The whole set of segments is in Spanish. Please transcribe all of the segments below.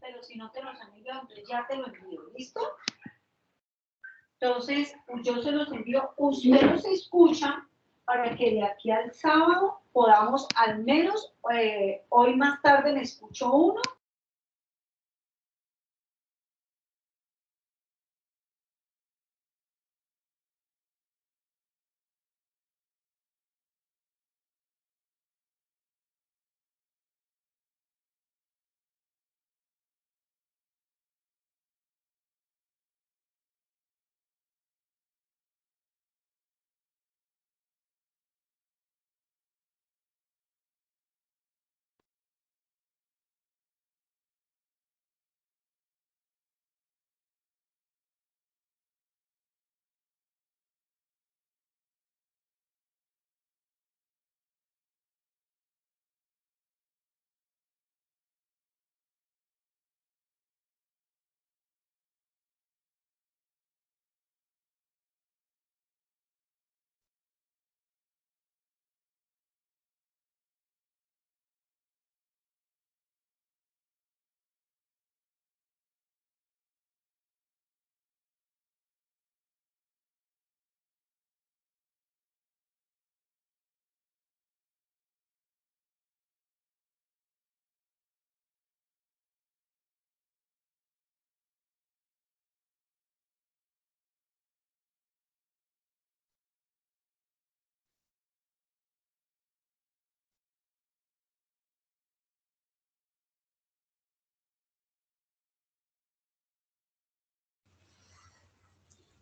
pero si no te los han enviado, entonces ya te lo envío, ¿listo? Entonces, yo se los envío, ustedes los escuchan para que de aquí al sábado podamos al menos, hoy más tarde me escucho uno.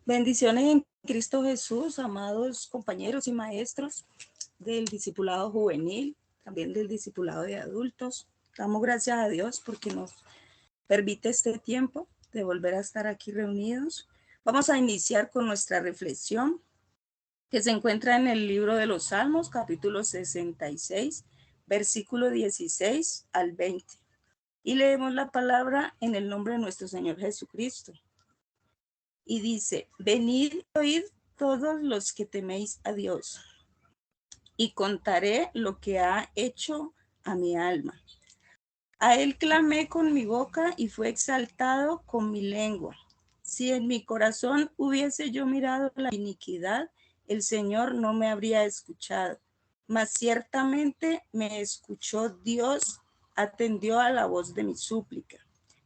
Bendiciones en Cristo Jesús, amados compañeros y maestros del discipulado juvenil, también del discipulado de adultos. Damos gracias a Dios porque nos permite este tiempo de volver a estar aquí reunidos. Vamos a iniciar con nuestra reflexión que se encuentra en el libro de los Salmos, capítulo 66, versículo 16 al 20. Y leemos la palabra en el nombre de nuestro Señor Jesucristo. Y dice, venid y oíd todos los que teméis a Dios, y contaré lo que ha hecho a mi alma. A él clamé con mi boca y fue exaltado con mi lengua. Si en mi corazón hubiese yo mirado la iniquidad, el Señor no me habría escuchado. Mas ciertamente me escuchó Dios, atendió a la voz de mi súplica.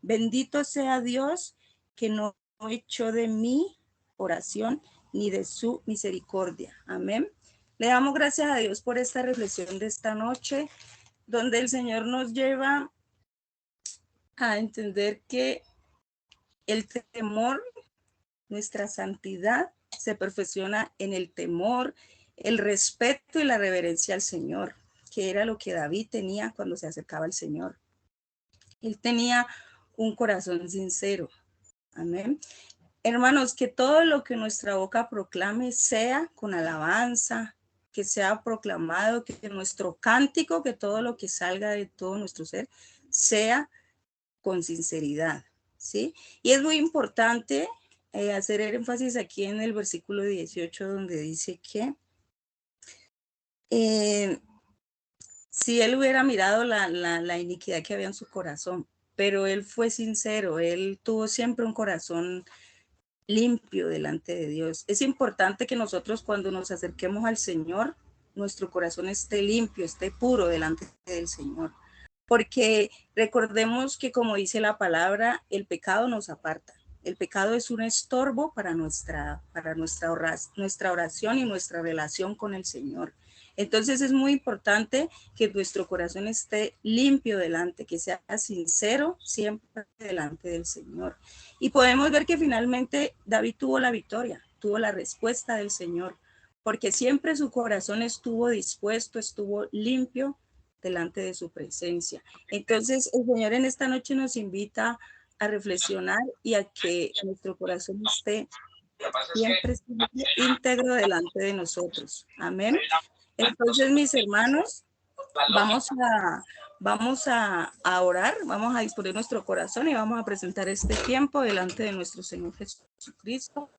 Bendito sea Dios que no echó de mi oración ni de su misericordia. Amén. Le damos gracias a Dios por esta reflexión de esta noche, donde el Señor nos lleva a entender que el temor, nuestra santidad, se perfecciona en el temor, el respeto y la reverencia al Señor, que era lo que David tenía cuando se acercaba al Señor. Él tenía un corazón sincero. Amén. Hermanos, que todo lo que nuestra boca proclame sea con alabanza, que sea proclamado, que nuestro cántico, que todo lo que salga de todo nuestro ser, sea con sinceridad, ¿sí? Y es muy importante hacer énfasis aquí en el versículo 18, donde dice que si él hubiera mirado la iniquidad que había en su corazón, pero él fue sincero, él tuvo siempre un corazón limpio delante de Dios. Es importante que nosotros cuando nos acerquemos al Señor, nuestro corazón esté limpio, esté puro delante del Señor. Porque recordemos que, como dice la palabra, el pecado nos aparta. El pecado es un estorbo para nuestra oración y nuestra relación con el Señor. Entonces es muy importante que nuestro corazón esté limpio delante, que sea sincero siempre delante del Señor. Y podemos ver que finalmente David tuvo la victoria, tuvo la respuesta del Señor, porque siempre su corazón estuvo dispuesto, estuvo limpio delante de su presencia. Entonces, el Señor en esta noche nos invita a reflexionar y a que nuestro corazón esté siempre íntegro delante de nosotros. Amén. Entonces, mis hermanos, vamos a orar, vamos a disponer nuestro corazón y vamos a presentar este tiempo delante de nuestro Señor Jesucristo.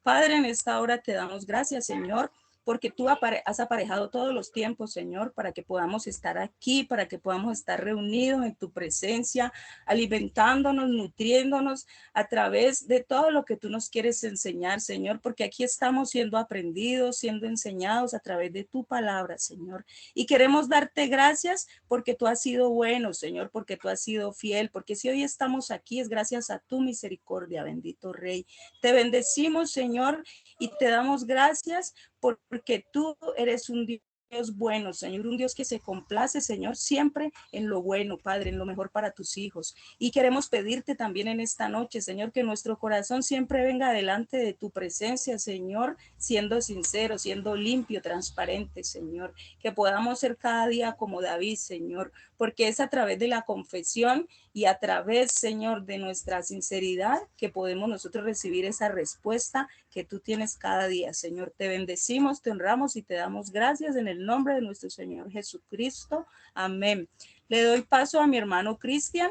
Padre, en esta hora te damos gracias, Señor, porque tú has aparejado todos los tiempos, Señor, para que podamos estar aquí, para que podamos estar reunidos en tu presencia, alimentándonos, nutriéndonos a través de todo lo que tú nos quieres enseñar, Señor, porque aquí estamos siendo aprendidos, siendo enseñados a través de tu palabra, Señor. Y queremos darte gracias porque tú has sido bueno, Señor, porque tú has sido fiel, porque si hoy estamos aquí es gracias a tu misericordia, bendito Rey. Te bendecimos, Señor, y te damos gracias porque tú eres un Dios bueno, Señor, un Dios que se complace, Señor, siempre en lo bueno, Padre, en lo mejor para tus hijos. Y queremos pedirte también en esta noche, Señor, que nuestro corazón siempre venga delante de tu presencia, Señor, siendo sincero, siendo limpio, transparente, Señor, que podamos ser cada día como David, Señor, porque es a través de la confesión y a través, Señor, de nuestra sinceridad que podemos nosotros recibir esa respuesta que tú tienes cada día, Señor. Te bendecimos, te honramos y te damos gracias en el nombre de nuestro Señor Jesucristo. Amén. Le doy paso a mi hermano Cristian.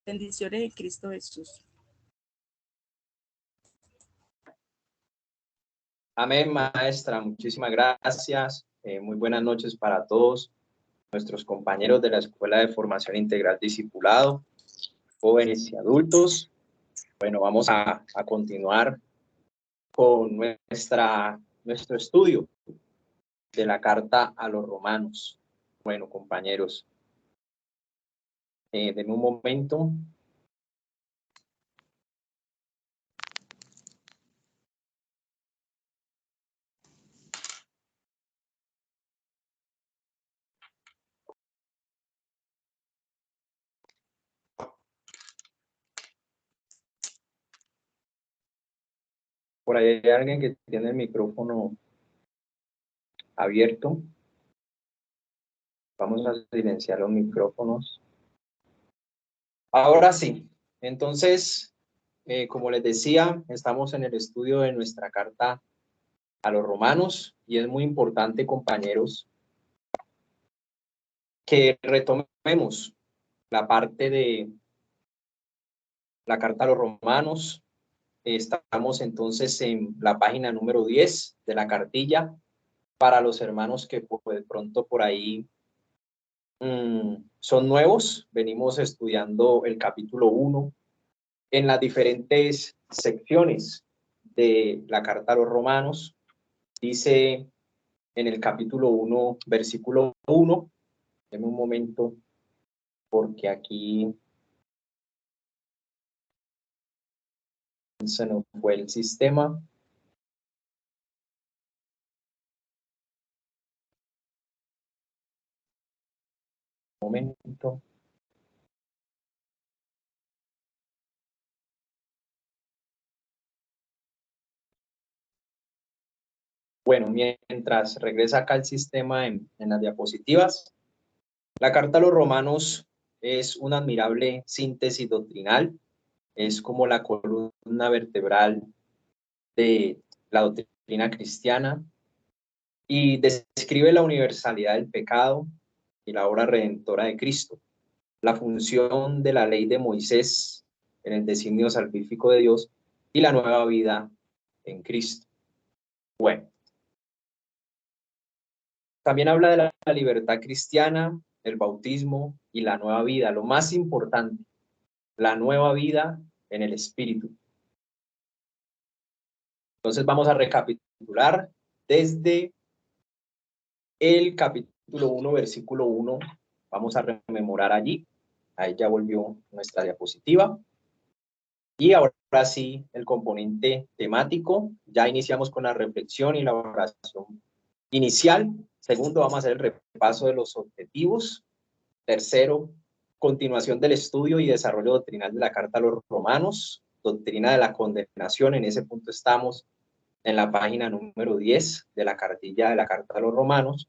Bendiciones de Cristo Jesús. Amén, maestra. Muchísimas gracias. Muy buenas noches para todos nuestros compañeros de la Escuela de Formación Integral Discipulado, jóvenes y adultos. Bueno, vamos a continuar con nuestro estudio de la carta a los romanos. Bueno, compañeros, denme un momento. Por ahí hay alguien que tiene el micrófono abierto. Vamos a silenciar los micrófonos. Ahora sí. Entonces, como les decía, estamos en el estudio de nuestra carta a los romanos y es muy importante, compañeros, que retomemos la parte de la carta a los romanos. Estamos entonces en la página número 10 de la cartilla. Para los hermanos que de pronto por ahí son nuevos, venimos estudiando el capítulo 1 en las diferentes secciones de la carta a los romanos. Dice en el capítulo 1, versículo 1, en un momento, porque aquí se nos fue el sistema. Un momento. Bueno, mientras regresa acá el sistema en las diapositivas, la carta a los romanos es una admirable síntesis doctrinal, es como la columna vertebral de la doctrina cristiana y describe la universalidad del pecado y la obra redentora de Cristo, la función de la ley de Moisés en el designio salvífico de Dios y la nueva vida en Cristo. Bueno, también habla de la libertad cristiana, el bautismo y la nueva vida. Lo más importante, la nueva vida en el Espíritu. Entonces vamos a recapitular desde el capítulo 1, versículo 1. Vamos a rememorar allí. Ahí ya volvió nuestra diapositiva. Y ahora sí, el componente temático. Ya iniciamos con la reflexión y la oración inicial. Segundo, vamos a hacer el repaso de los objetivos. Tercero, continuación del estudio y desarrollo doctrinal de la carta a los romanos, doctrina de la condenación. En ese punto estamos en la página número 10 de la cartilla de la carta a los romanos.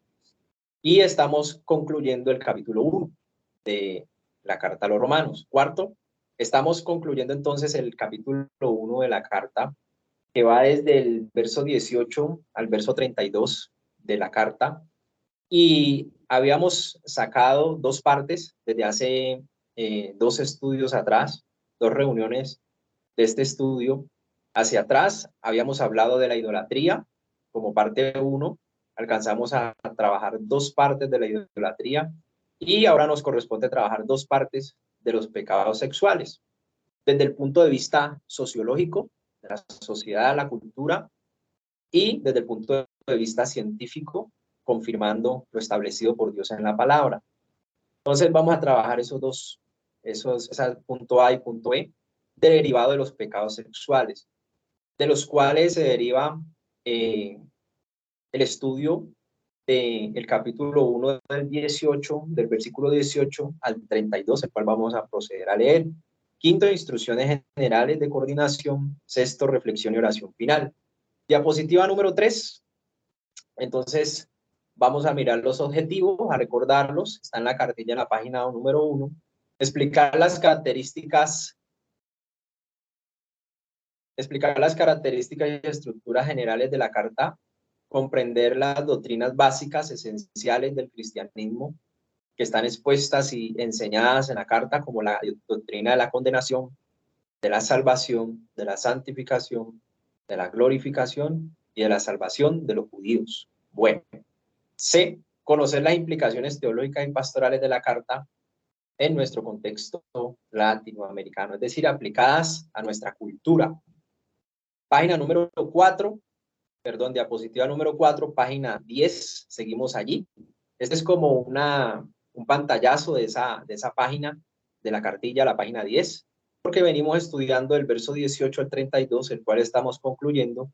Y estamos concluyendo el capítulo 1 de la carta a los romanos. Cuarto, estamos concluyendo entonces el capítulo 1 de la carta, que va desde el verso 18 al verso 32 de la carta. Y habíamos sacado dos partes desde hace 2 estudios atrás, 2 reuniones de este estudio. Hacia atrás habíamos hablado de la idolatría como parte 1 alcanzamos a trabajar 2 partes de la idolatría y ahora nos corresponde trabajar 2 partes de los pecados sexuales. Desde el punto de vista sociológico, de la sociedad, la cultura, y desde el punto de vista científico, confirmando lo establecido por Dios en la palabra. Entonces vamos a trabajar esos punto A y punto E, derivado de los pecados sexuales, de los cuales se deriva el estudio del capítulo 1 del 18, del versículo 18 al 32, el cual vamos a proceder a leer. Quinto, instrucciones generales de coordinación. Sexto, reflexión y oración final. Diapositiva número 3. Entonces, vamos a mirar los objetivos, a recordarlos. Está en la cartilla en la página número 1. Explicar las características y estructuras generales de la carta. Comprender las doctrinas básicas esenciales del cristianismo que están expuestas y enseñadas en la carta, como la doctrina de la condenación, de la salvación, de la santificación, de la glorificación y de la salvación de los judíos. Bueno, C, conocer las implicaciones teológicas y pastorales de la carta en nuestro contexto latinoamericano, es decir, aplicadas a nuestra cultura. Página número 4, perdón, diapositiva número 4, página 10, seguimos allí. Este es como un pantallazo de esa página, de la cartilla, la página 10, porque venimos estudiando el verso 18 al 32, el cual estamos concluyendo,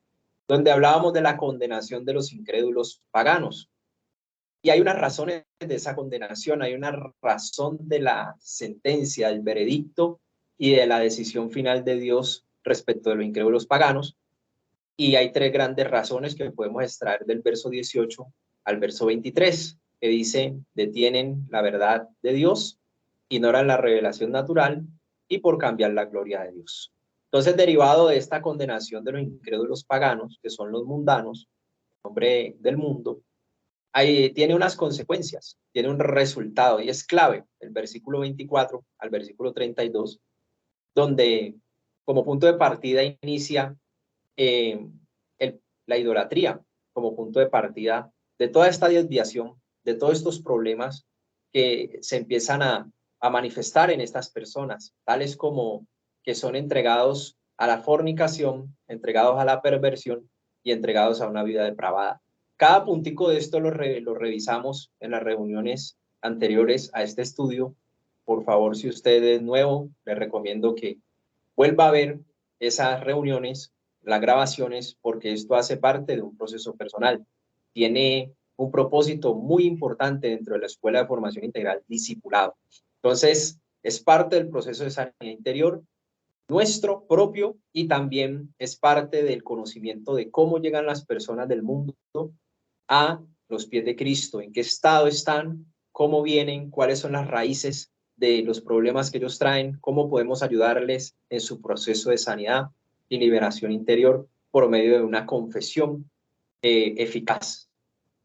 donde hablábamos de la condenación de los incrédulos paganos. Y hay unas razones de esa condenación, hay una razón de la sentencia, del veredicto y de la decisión final de Dios respecto de los incrédulos paganos. Y hay 3 grandes razones que podemos extraer del verso 18 al verso 23, que dice: detienen la verdad de Dios, ignoran la revelación natural y por cambiar la gloria de Dios. Entonces, derivado de esta condenación de los incrédulos paganos, que son los mundanos, el hombre del mundo, tiene unas consecuencias, tiene un resultado, y es clave, el versículo 24 al versículo 32, donde como punto de partida inicia la idolatría, como punto de partida de toda esta desviación, de todos estos problemas que se empiezan a manifestar en estas personas, tales como que son entregados a la fornicación, entregados a la perversión y entregados a una vida depravada. Cada puntico de esto lo revisamos en las reuniones anteriores a este estudio. Por favor, si usted es nuevo, le recomiendo que vuelva a ver esas reuniones, las grabaciones, porque esto hace parte de un proceso personal. Tiene un propósito muy importante dentro de la Escuela de Formación Integral, discipulado. Entonces, es parte del proceso de sanidad interior, nuestro propio, y también es parte del conocimiento de cómo llegan las personas del mundo a los pies de Cristo, en qué estado están, cómo vienen, cuáles son las raíces de los problemas que ellos traen, cómo podemos ayudarles en su proceso de sanidad y liberación interior por medio de una confesión eficaz,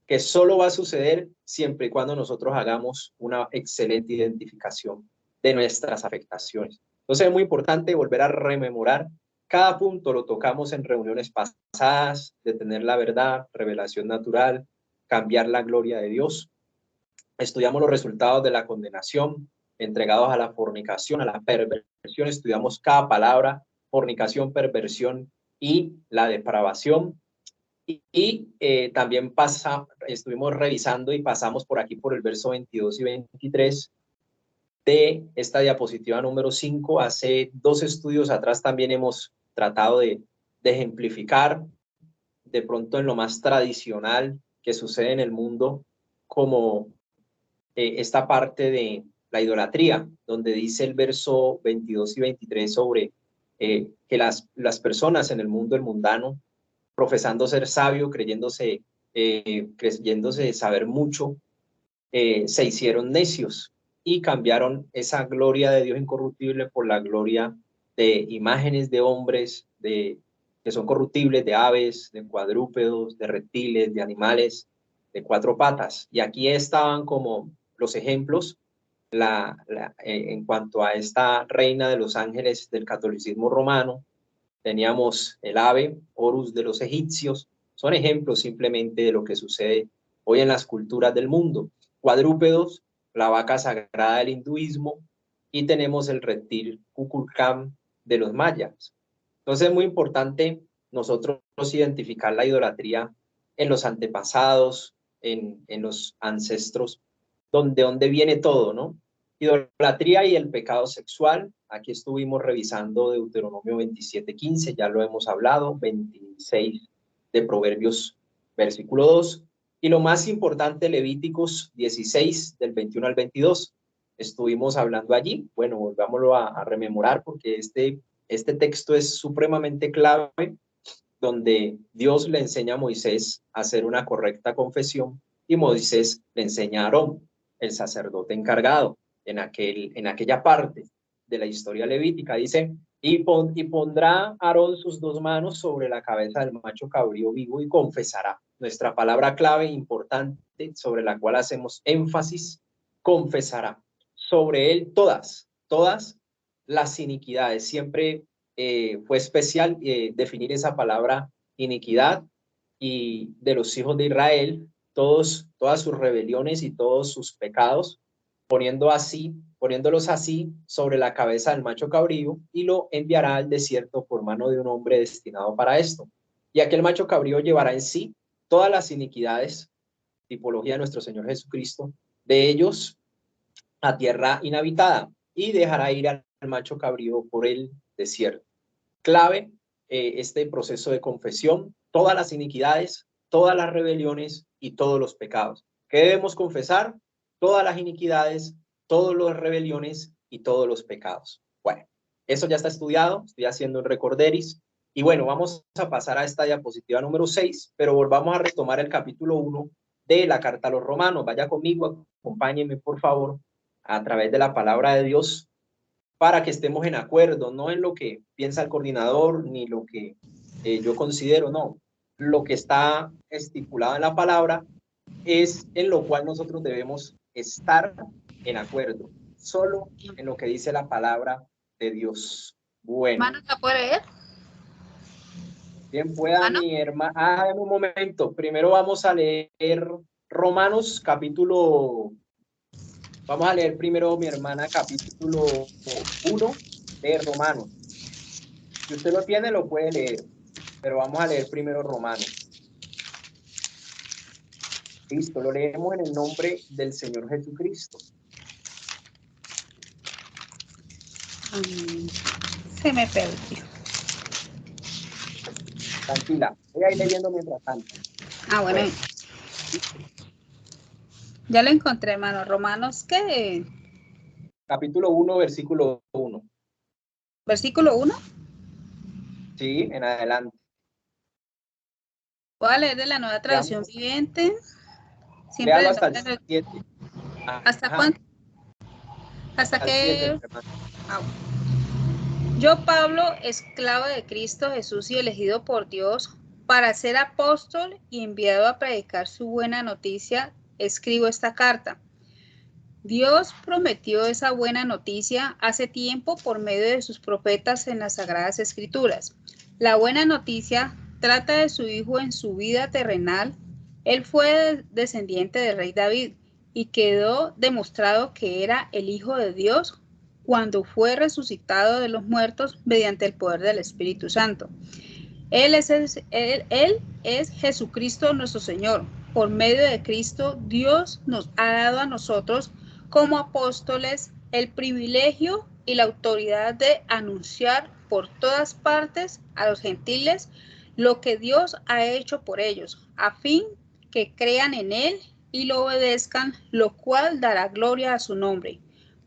que solo va a suceder siempre y cuando nosotros hagamos una excelente identificación de nuestras afectaciones. Entonces es muy importante volver a rememorar. Cada punto lo tocamos en reuniones pasadas, de tener la verdad, revelación natural, cambiar la gloria de Dios. Estudiamos los resultados de la condenación, entregados a la fornicación, a la perversión. Estudiamos cada palabra, fornicación, perversión y la depravación. También estuvimos revisando y pasamos por aquí por el verso 22 y 23 de esta diapositiva número 5. Hace 2 estudios atrás también hemos tratado de ejemplificar de pronto en lo más tradicional que sucede en el mundo, como esta parte de la idolatría, donde dice el verso 22 y 23 sobre que las personas en el mundo, el mundano, profesando ser sabio, creyéndose saber mucho, se hicieron necios y cambiaron esa gloria de Dios incorruptible por la gloria de imágenes de hombres que son corruptibles, de aves, de cuadrúpedos, de reptiles, de animales de 4 patas. Y aquí estaban como los ejemplos en cuanto a esta reina de los ángeles del catolicismo romano. Teníamos el ave, Horus de los egipcios, Son ejemplos simplemente de lo que sucede hoy en las culturas del mundo. Cuadrúpedos, la vaca sagrada del hinduismo, y tenemos el reptil Kukulcán de los mayas. Entonces es muy importante nosotros identificar la idolatría en los antepasados, en los ancestros, donde viene todo, ¿no? Idolatría y el pecado sexual. Aquí estuvimos revisando Deuteronomio 27:15, ya lo hemos hablado, 26 de Proverbios, versículo 2, y lo más importante, Levíticos 16, del 21 al 22. Estuvimos hablando allí, bueno, volvámoslo a rememorar porque este texto es supremamente clave, donde Dios le enseña a Moisés a hacer una correcta confesión y Moisés le enseña a Aarón, el sacerdote encargado, en aquella parte de la historia levítica. Dice, y pondrá Aarón sus dos manos sobre la cabeza del macho cabrío vivo y confesará. Nuestra palabra clave importante sobre la cual hacemos énfasis, confesará sobre él todas las iniquidades. Siempre fue especial definir esa palabra iniquidad, y de los hijos de Israel, todas sus rebeliones y todos sus pecados, poniéndolos así sobre la cabeza del macho cabrío, y lo enviará al desierto por mano de un hombre destinado para esto. Y aquel macho cabrío llevará en sí todas las iniquidades, tipología de nuestro Señor Jesucristo, de ellos a tierra inhabitada, y dejará ir al macho cabrío por el desierto. Clave este proceso de confesión, todas las iniquidades, todas las rebeliones y todos los pecados. ¿Qué debemos confesar? Todas las iniquidades, todas las rebeliones y todos los pecados. Bueno, eso ya está estudiado, estoy haciendo un recorderis. Y bueno, vamos a pasar a esta diapositiva número 6, pero volvamos a retomar el capítulo 1 de la carta a los romanos. Vaya conmigo, acompáñenme por favor a través de la palabra de Dios, para que estemos en acuerdo, no en lo que piensa el coordinador, ni lo que yo considero, no. Lo que está estipulado en la palabra es en lo cual nosotros debemos estar en acuerdo, solo en lo que dice la palabra de Dios. Bueno. ¿Mano la puede leer? Bien pueda mi hermana. En un momento, primero vamos a leer Romanos capítulo... Vamos a leer primero, mi hermana, capítulo 1 de Romanos. Si usted lo tiene, lo puede leer, pero vamos a leer primero Romanos. Listo, lo leemos en el nombre del Señor Jesucristo. Se me perdió. Tranquila, voy a ir leyendo mientras tanto. Bueno. Ya lo encontré, hermano. Romanos, ¿qué? Capítulo 1, versículo 1. ¿Versículo 1? Sí, en adelante. Voy a leer de la Nueva Traducción Viviente. Siempre hasta el 7. ¿Hasta cuánto? ¿Hasta qué? 7, Yo, Pablo, esclavo de Cristo Jesús y elegido por Dios para ser apóstol y enviado a predicar su buena noticia, escribo esta carta. Dios prometió esa buena noticia hace tiempo por medio de sus profetas en las Sagradas Escrituras. La buena noticia trata de su hijo en su vida terrenal. Él fue descendiente del rey David y quedó demostrado que era el Hijo de Dios cuando fue resucitado de los muertos mediante el poder del Espíritu Santo. Él es Jesucristo nuestro Señor. Por medio de Cristo, Dios nos ha dado a nosotros como apóstoles el privilegio y la autoridad de anunciar por todas partes a los gentiles lo que Dios ha hecho por ellos, a fin que crean en Él y lo obedezcan, lo cual dará gloria a su nombre.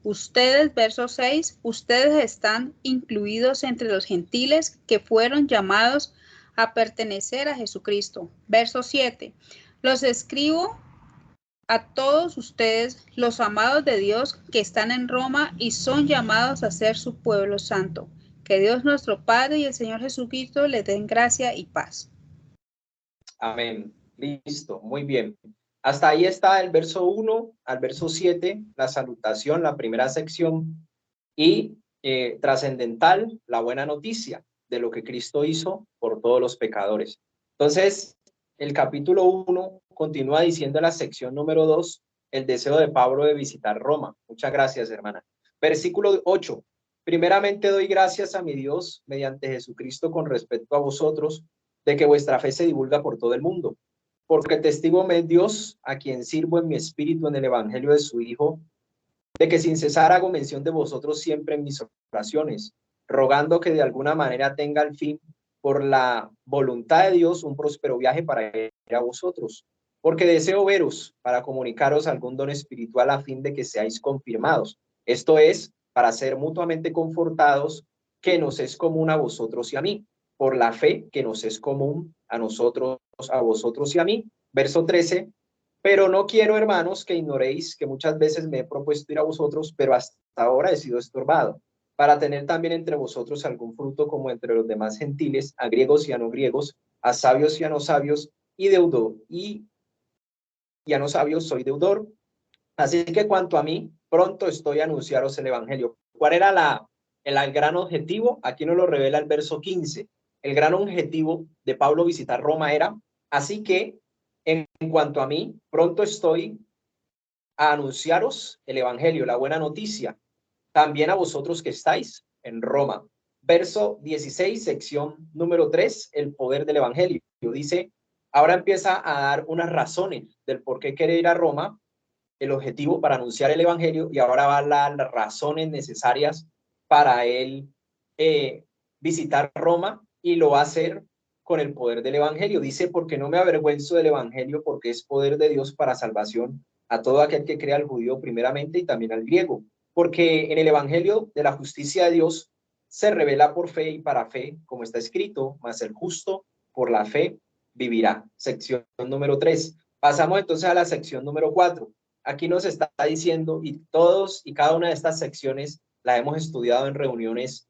Ustedes, verso 6, ustedes están incluidos entre los gentiles que fueron llamados a pertenecer a Jesucristo. Verso 7, los escribo a todos ustedes, los amados de Dios que están en Roma y son llamados a ser su pueblo santo. Que Dios nuestro Padre y el Señor Jesucristo les den gracia y paz. Amén. Listo, muy bien. Hasta ahí está el verso 1 al verso 7, la salutación, la primera sección, y trascendental, la buena noticia de lo que Cristo hizo por todos los pecadores. Entonces, el capítulo 1 continúa diciendo en la sección número 2 el deseo de Pablo de visitar Roma. Muchas gracias, hermana. Versículo 8. Primeramente doy gracias a mi Dios mediante Jesucristo con respecto a vosotros, de que vuestra fe se divulga por todo el mundo. Porque testigo me es Dios, a quien sirvo en mi espíritu en el evangelio de su Hijo, de que sin cesar hago mención de vosotros siempre en mis oraciones, rogando que de alguna manera tenga al fin, por la voluntad de Dios, un próspero viaje para ir a vosotros. Porque deseo veros para comunicaros algún don espiritual a fin de que seáis confirmados. Esto es, para ser mutuamente confortados, que nos es común a vosotros y a mí, por la fe que nos es común a nosotros, a vosotros y a mí. Verso 13. Pero no quiero, hermanos, que ignoréis que muchas veces me he propuesto ir a vosotros, pero hasta ahora he sido estorbado, para tener también entre vosotros algún fruto como entre los demás gentiles, a griegos y a no griegos, a sabios y a no sabios, y deudor, y a no sabios soy deudor. Así que cuanto a mí, pronto estoy a anunciaros el evangelio. ¿Cuál era el gran objetivo? Aquí nos lo revela el verso 15. El gran objetivo de Pablo visitar Roma era, así que en cuanto a mí, pronto estoy a anunciaros el evangelio, la buena noticia, también a vosotros que estáis en Roma. Verso 16, sección número 3, el poder del evangelio. Dice, ahora empieza a dar unas razones del por qué quiere ir a Roma, el objetivo para anunciar el evangelio, y ahora van las razones necesarias para él visitar Roma, y lo va a hacer con el poder del evangelio. Dice, porque no me avergüenzo del evangelio, porque es poder de Dios para salvación a todo aquel que crea, al judío primeramente y también al griego, porque en el evangelio de la justicia de Dios se revela por fe y para fe, como está escrito, mas el justo por la fe vivirá. Sección número 3. Pasamos entonces a la sección número 4. Aquí nos está diciendo, y todos y cada una de estas secciones la hemos estudiado en reuniones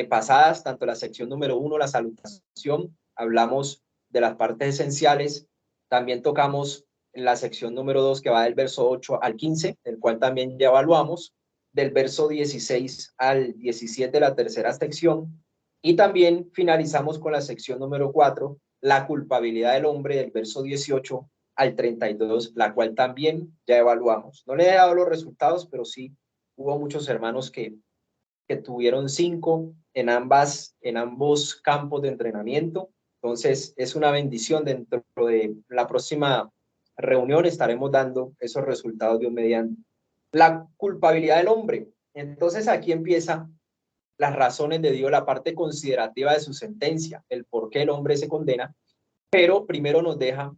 pasadas, tanto la sección número 1, la salutación, hablamos de las partes esenciales, también tocamos en la sección número 2, que va del verso 8 al 15, el cual también ya evaluamos, del verso 16 al 17, la tercera sección, y también finalizamos con la sección número 4, la culpabilidad del hombre, del verso 18 al 32, la cual también ya evaluamos. No le he dado los resultados, pero sí hubo muchos hermanos que tuvieron 5 en ambos campos de entrenamiento. Entonces, es una bendición. Dentro de la próxima reunión estaremos dando esos resultados de un mediante. La culpabilidad del hombre. Entonces, aquí empieza las razones de Dios, la parte considerativa de su sentencia, el por qué el hombre se condena, pero primero nos deja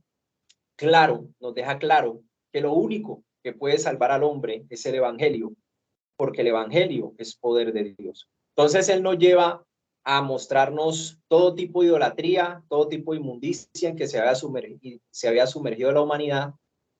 claro que lo único que puede salvar al hombre es el evangelio, porque el evangelio es poder de Dios. Entonces él nos lleva a mostrarnos todo tipo de idolatría, todo tipo de inmundicia en que se había sumergido la humanidad,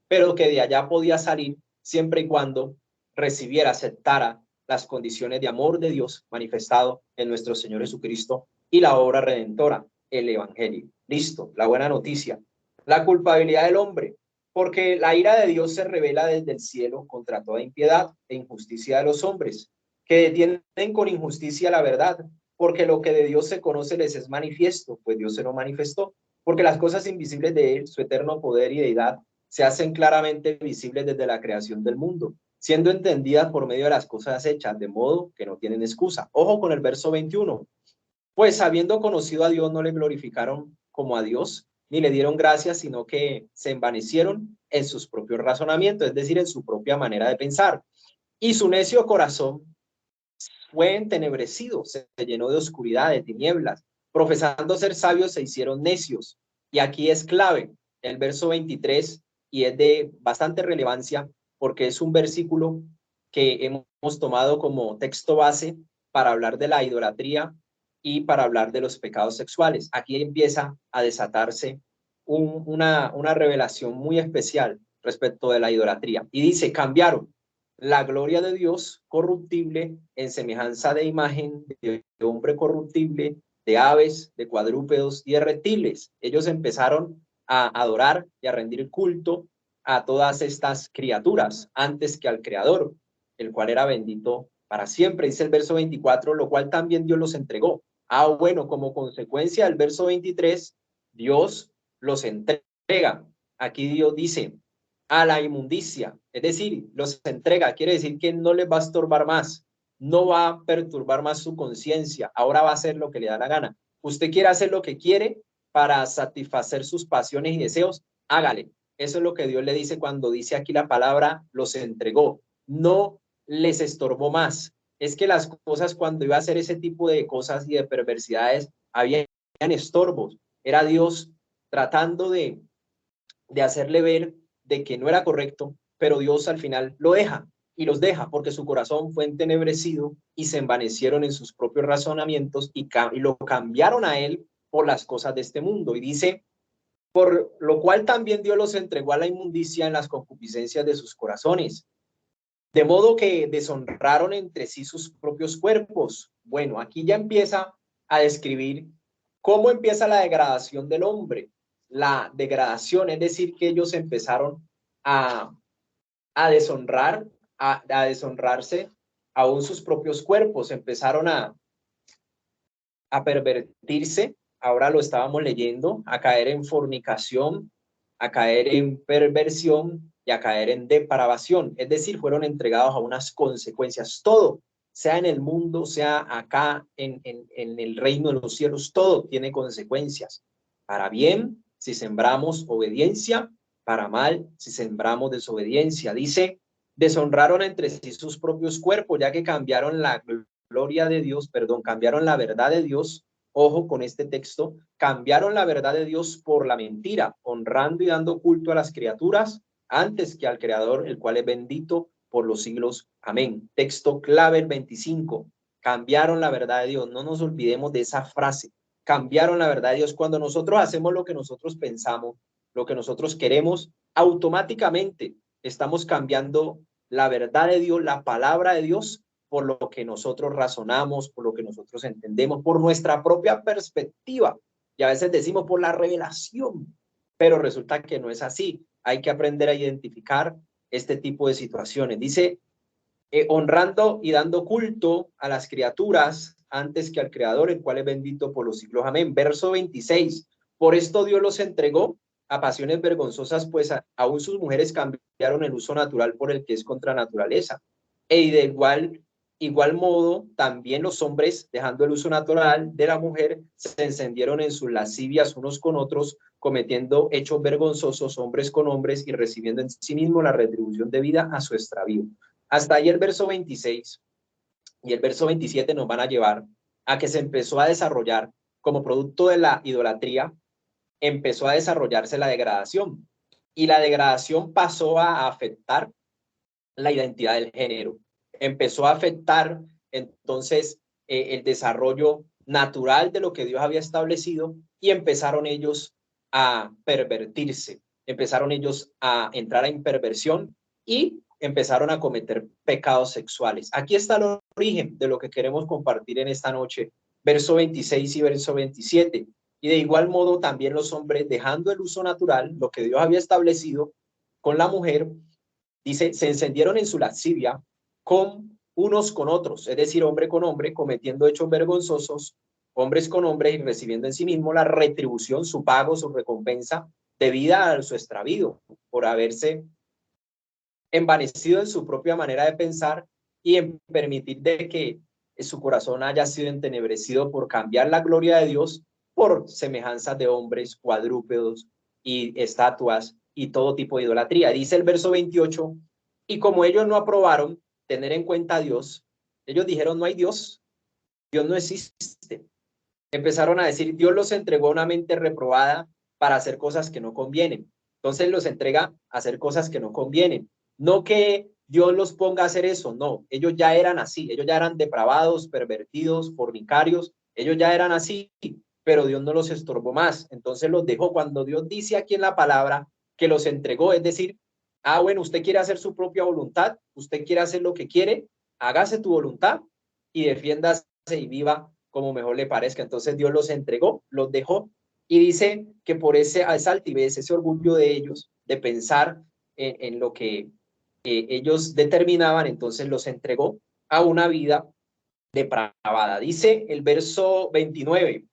pero que de allá podía salir siempre y cuando recibiera, aceptara las condiciones de amor de Dios manifestado en nuestro Señor Jesucristo y la obra redentora, el evangelio. Listo, la buena noticia. La culpabilidad del hombre, porque la ira de Dios se revela desde el cielo contra toda impiedad e injusticia de los hombres, que detienen con injusticia la verdad, porque lo que de Dios se conoce les es manifiesto, pues Dios se lo manifestó, porque las cosas invisibles de él, su eterno poder y deidad, se hacen claramente visibles desde la creación del mundo, siendo entendidas por medio de las cosas hechas, de modo que no tienen excusa. Ojo con el verso 21. Pues habiendo conocido a Dios, no le glorificaron como a Dios, ni le dieron gracias, sino que se envanecieron en sus propios razonamientos, es decir, en su propia manera de pensar. Y su necio corazón fue entenebrecido, se llenó de oscuridad, de tinieblas. Profesando ser sabios, se hicieron necios. Y aquí es clave el verso 23, y es de bastante relevancia, porque es un versículo que hemos tomado como texto base para hablar de la idolatría y para hablar de los pecados sexuales. Aquí empieza a desatarse una revelación muy especial respecto de la idolatría. Y dice, cambiaron la gloria de Dios corruptible en semejanza de imagen de hombre corruptible, de aves, de cuadrúpedos y de reptiles. Ellos empezaron a adorar y a rendir culto a todas estas criaturas antes que al Creador, el cual era bendito para siempre. Dice el verso 24, lo cual también Dios los entregó. Bueno, como consecuencia del verso 23, Dios los entrega entrega. Aquí Dios dice, a la inmundicia, es decir, los entrega, quiere decir que no les va a estorbar más, no va a perturbar más su conciencia, ahora va a hacer lo que le da la gana. Usted quiere hacer lo que quiere para satisfacer sus pasiones y deseos, hágale. Eso es lo que Dios le dice cuando dice aquí la palabra, los entregó, no les estorbó más. Es que las cosas, cuando iba a hacer ese tipo de cosas y de perversidades, habían estorbos. Era Dios tratando de hacerle ver de que no era correcto, pero Dios al final lo deja y los deja porque su corazón fue entenebrecido y se envanecieron en sus propios razonamientos y lo cambiaron a él por las cosas de este mundo. Y dice, por lo cual también Dios los entregó a la inmundicia en las concupiscencias de sus corazones, de modo que deshonraron entre sí sus propios cuerpos. Bueno, aquí ya empieza a describir cómo empieza la degradación del hombre. La degradación, es decir, que ellos empezaron a deshonrar, a deshonrarse aún sus propios cuerpos, empezaron a pervertirse, ahora lo estábamos leyendo, a caer en fornicación, a caer en perversión y a caer en depravación, es decir, fueron entregados a unas consecuencias, todo, sea en el mundo, sea acá en el reino de los cielos, todo tiene consecuencias, para bien, si sembramos obediencia, para mal, si sembramos desobediencia. Dice, deshonraron entre sí sus propios cuerpos, ya que cambiaron la gloria de Dios, perdón, cambiaron la verdad de Dios, ojo con este texto, cambiaron la verdad de Dios por la mentira, honrando y dando culto a las criaturas antes que al Creador, el cual es bendito por los siglos. Amén. Texto clave el 25. Cambiaron la verdad de Dios. No nos olvidemos de esa frase. Cambiaron la verdad de Dios. Cuando nosotros hacemos lo que nosotros pensamos, lo que nosotros queremos, automáticamente estamos cambiando la verdad de Dios, la palabra de Dios, por lo que nosotros razonamos, por lo que nosotros entendemos, por nuestra propia perspectiva. Y a veces decimos por la revelación, pero resulta que no es así. Hay que aprender a identificar este tipo de situaciones. Dice, honrando y dando culto a las criaturas antes que al Creador, el cual es bendito por los siglos. Amén. Verso 26. Por esto Dios los entregó a pasiones vergonzosas, pues aún sus mujeres cambiaron el uso natural por el que es contra naturaleza. Y de igual modo, también los hombres, dejando el uso natural de la mujer, se encendieron en sus lascivias unos con otros, cometiendo hechos vergonzosos hombres con hombres y recibiendo en sí mismo la retribución debida a su extravío. Hasta ahí el verso 26 y el verso 27 nos van a llevar a que se empezó a desarrollar, como producto de la idolatría, empezó a desarrollarse la degradación. Y la degradación pasó a afectar la identidad del género. Empezó a afectar entonces el desarrollo natural de lo que Dios había establecido y empezaron ellos a pervertirse, empezaron ellos a entrar en perversión y empezaron a cometer pecados sexuales. Aquí está el origen de lo que queremos compartir en esta noche, verso 26 y verso 27. Y de igual modo también los hombres, dejando el uso natural, lo que Dios había establecido con la mujer, dice, se encendieron en su lascivia con unos con otros, es decir, hombre con hombre, cometiendo hechos vergonzosos, hombres con hombres y recibiendo en sí mismo la retribución, su pago, su recompensa, debida a su extravío, por haberse envanecido en su propia manera de pensar y en permitir de que su corazón haya sido entenebrecido por cambiar la gloria de Dios por semejanzas de hombres, cuadrúpedos y estatuas y todo tipo de idolatría. Dice el verso 28, y como ellos no aprobaron tener en cuenta a Dios, ellos dijeron, no hay Dios, Dios no existe. Empezaron a decir, Dios los entregó a una mente reprobada para hacer cosas que no convienen. Entonces los entrega a hacer cosas que no convienen. No que Dios los ponga a hacer eso, no. Ellos ya eran así, ellos ya eran depravados, pervertidos, fornicarios, ellos ya eran así, pero Dios no los estorbó más. Entonces los dejó. Cuando Dios dice aquí en la palabra que los entregó, es decir, bueno, usted quiere hacer su propia voluntad, usted quiere hacer lo que quiere, hágase tu voluntad y defiéndase y viva como mejor le parezca. Entonces Dios los entregó, los dejó y dice que por esa altivez, ese orgullo de ellos, de pensar en lo que ellos determinaban, entonces los entregó a una vida depravada. Dice el verso 29,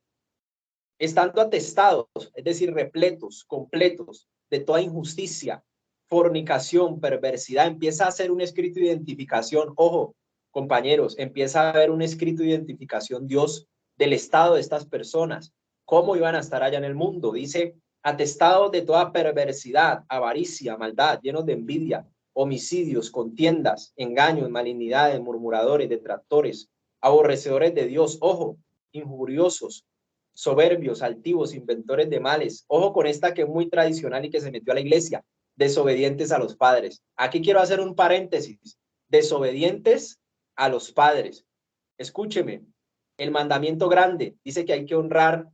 estando atestados, es decir, repletos, completos de toda injusticia, fornicación, perversidad. Empieza a hacer un escrito de identificación. Ojo, compañeros, empieza a haber un escrito de identificación Dios del estado de estas personas, cómo iban a estar allá en el mundo. Dice, atestados de toda perversidad, avaricia, maldad, llenos de envidia, homicidios, contiendas, engaños, malignidades, murmuradores, detractores, aborrecedores de Dios, ojo, injuriosos, soberbios, altivos, inventores de males. Ojo con esta que es muy tradicional y que se metió a la iglesia, desobedientes a los padres. Aquí quiero hacer un paréntesis, desobedientes a los padres. Escúcheme, el mandamiento grande dice que hay que honrar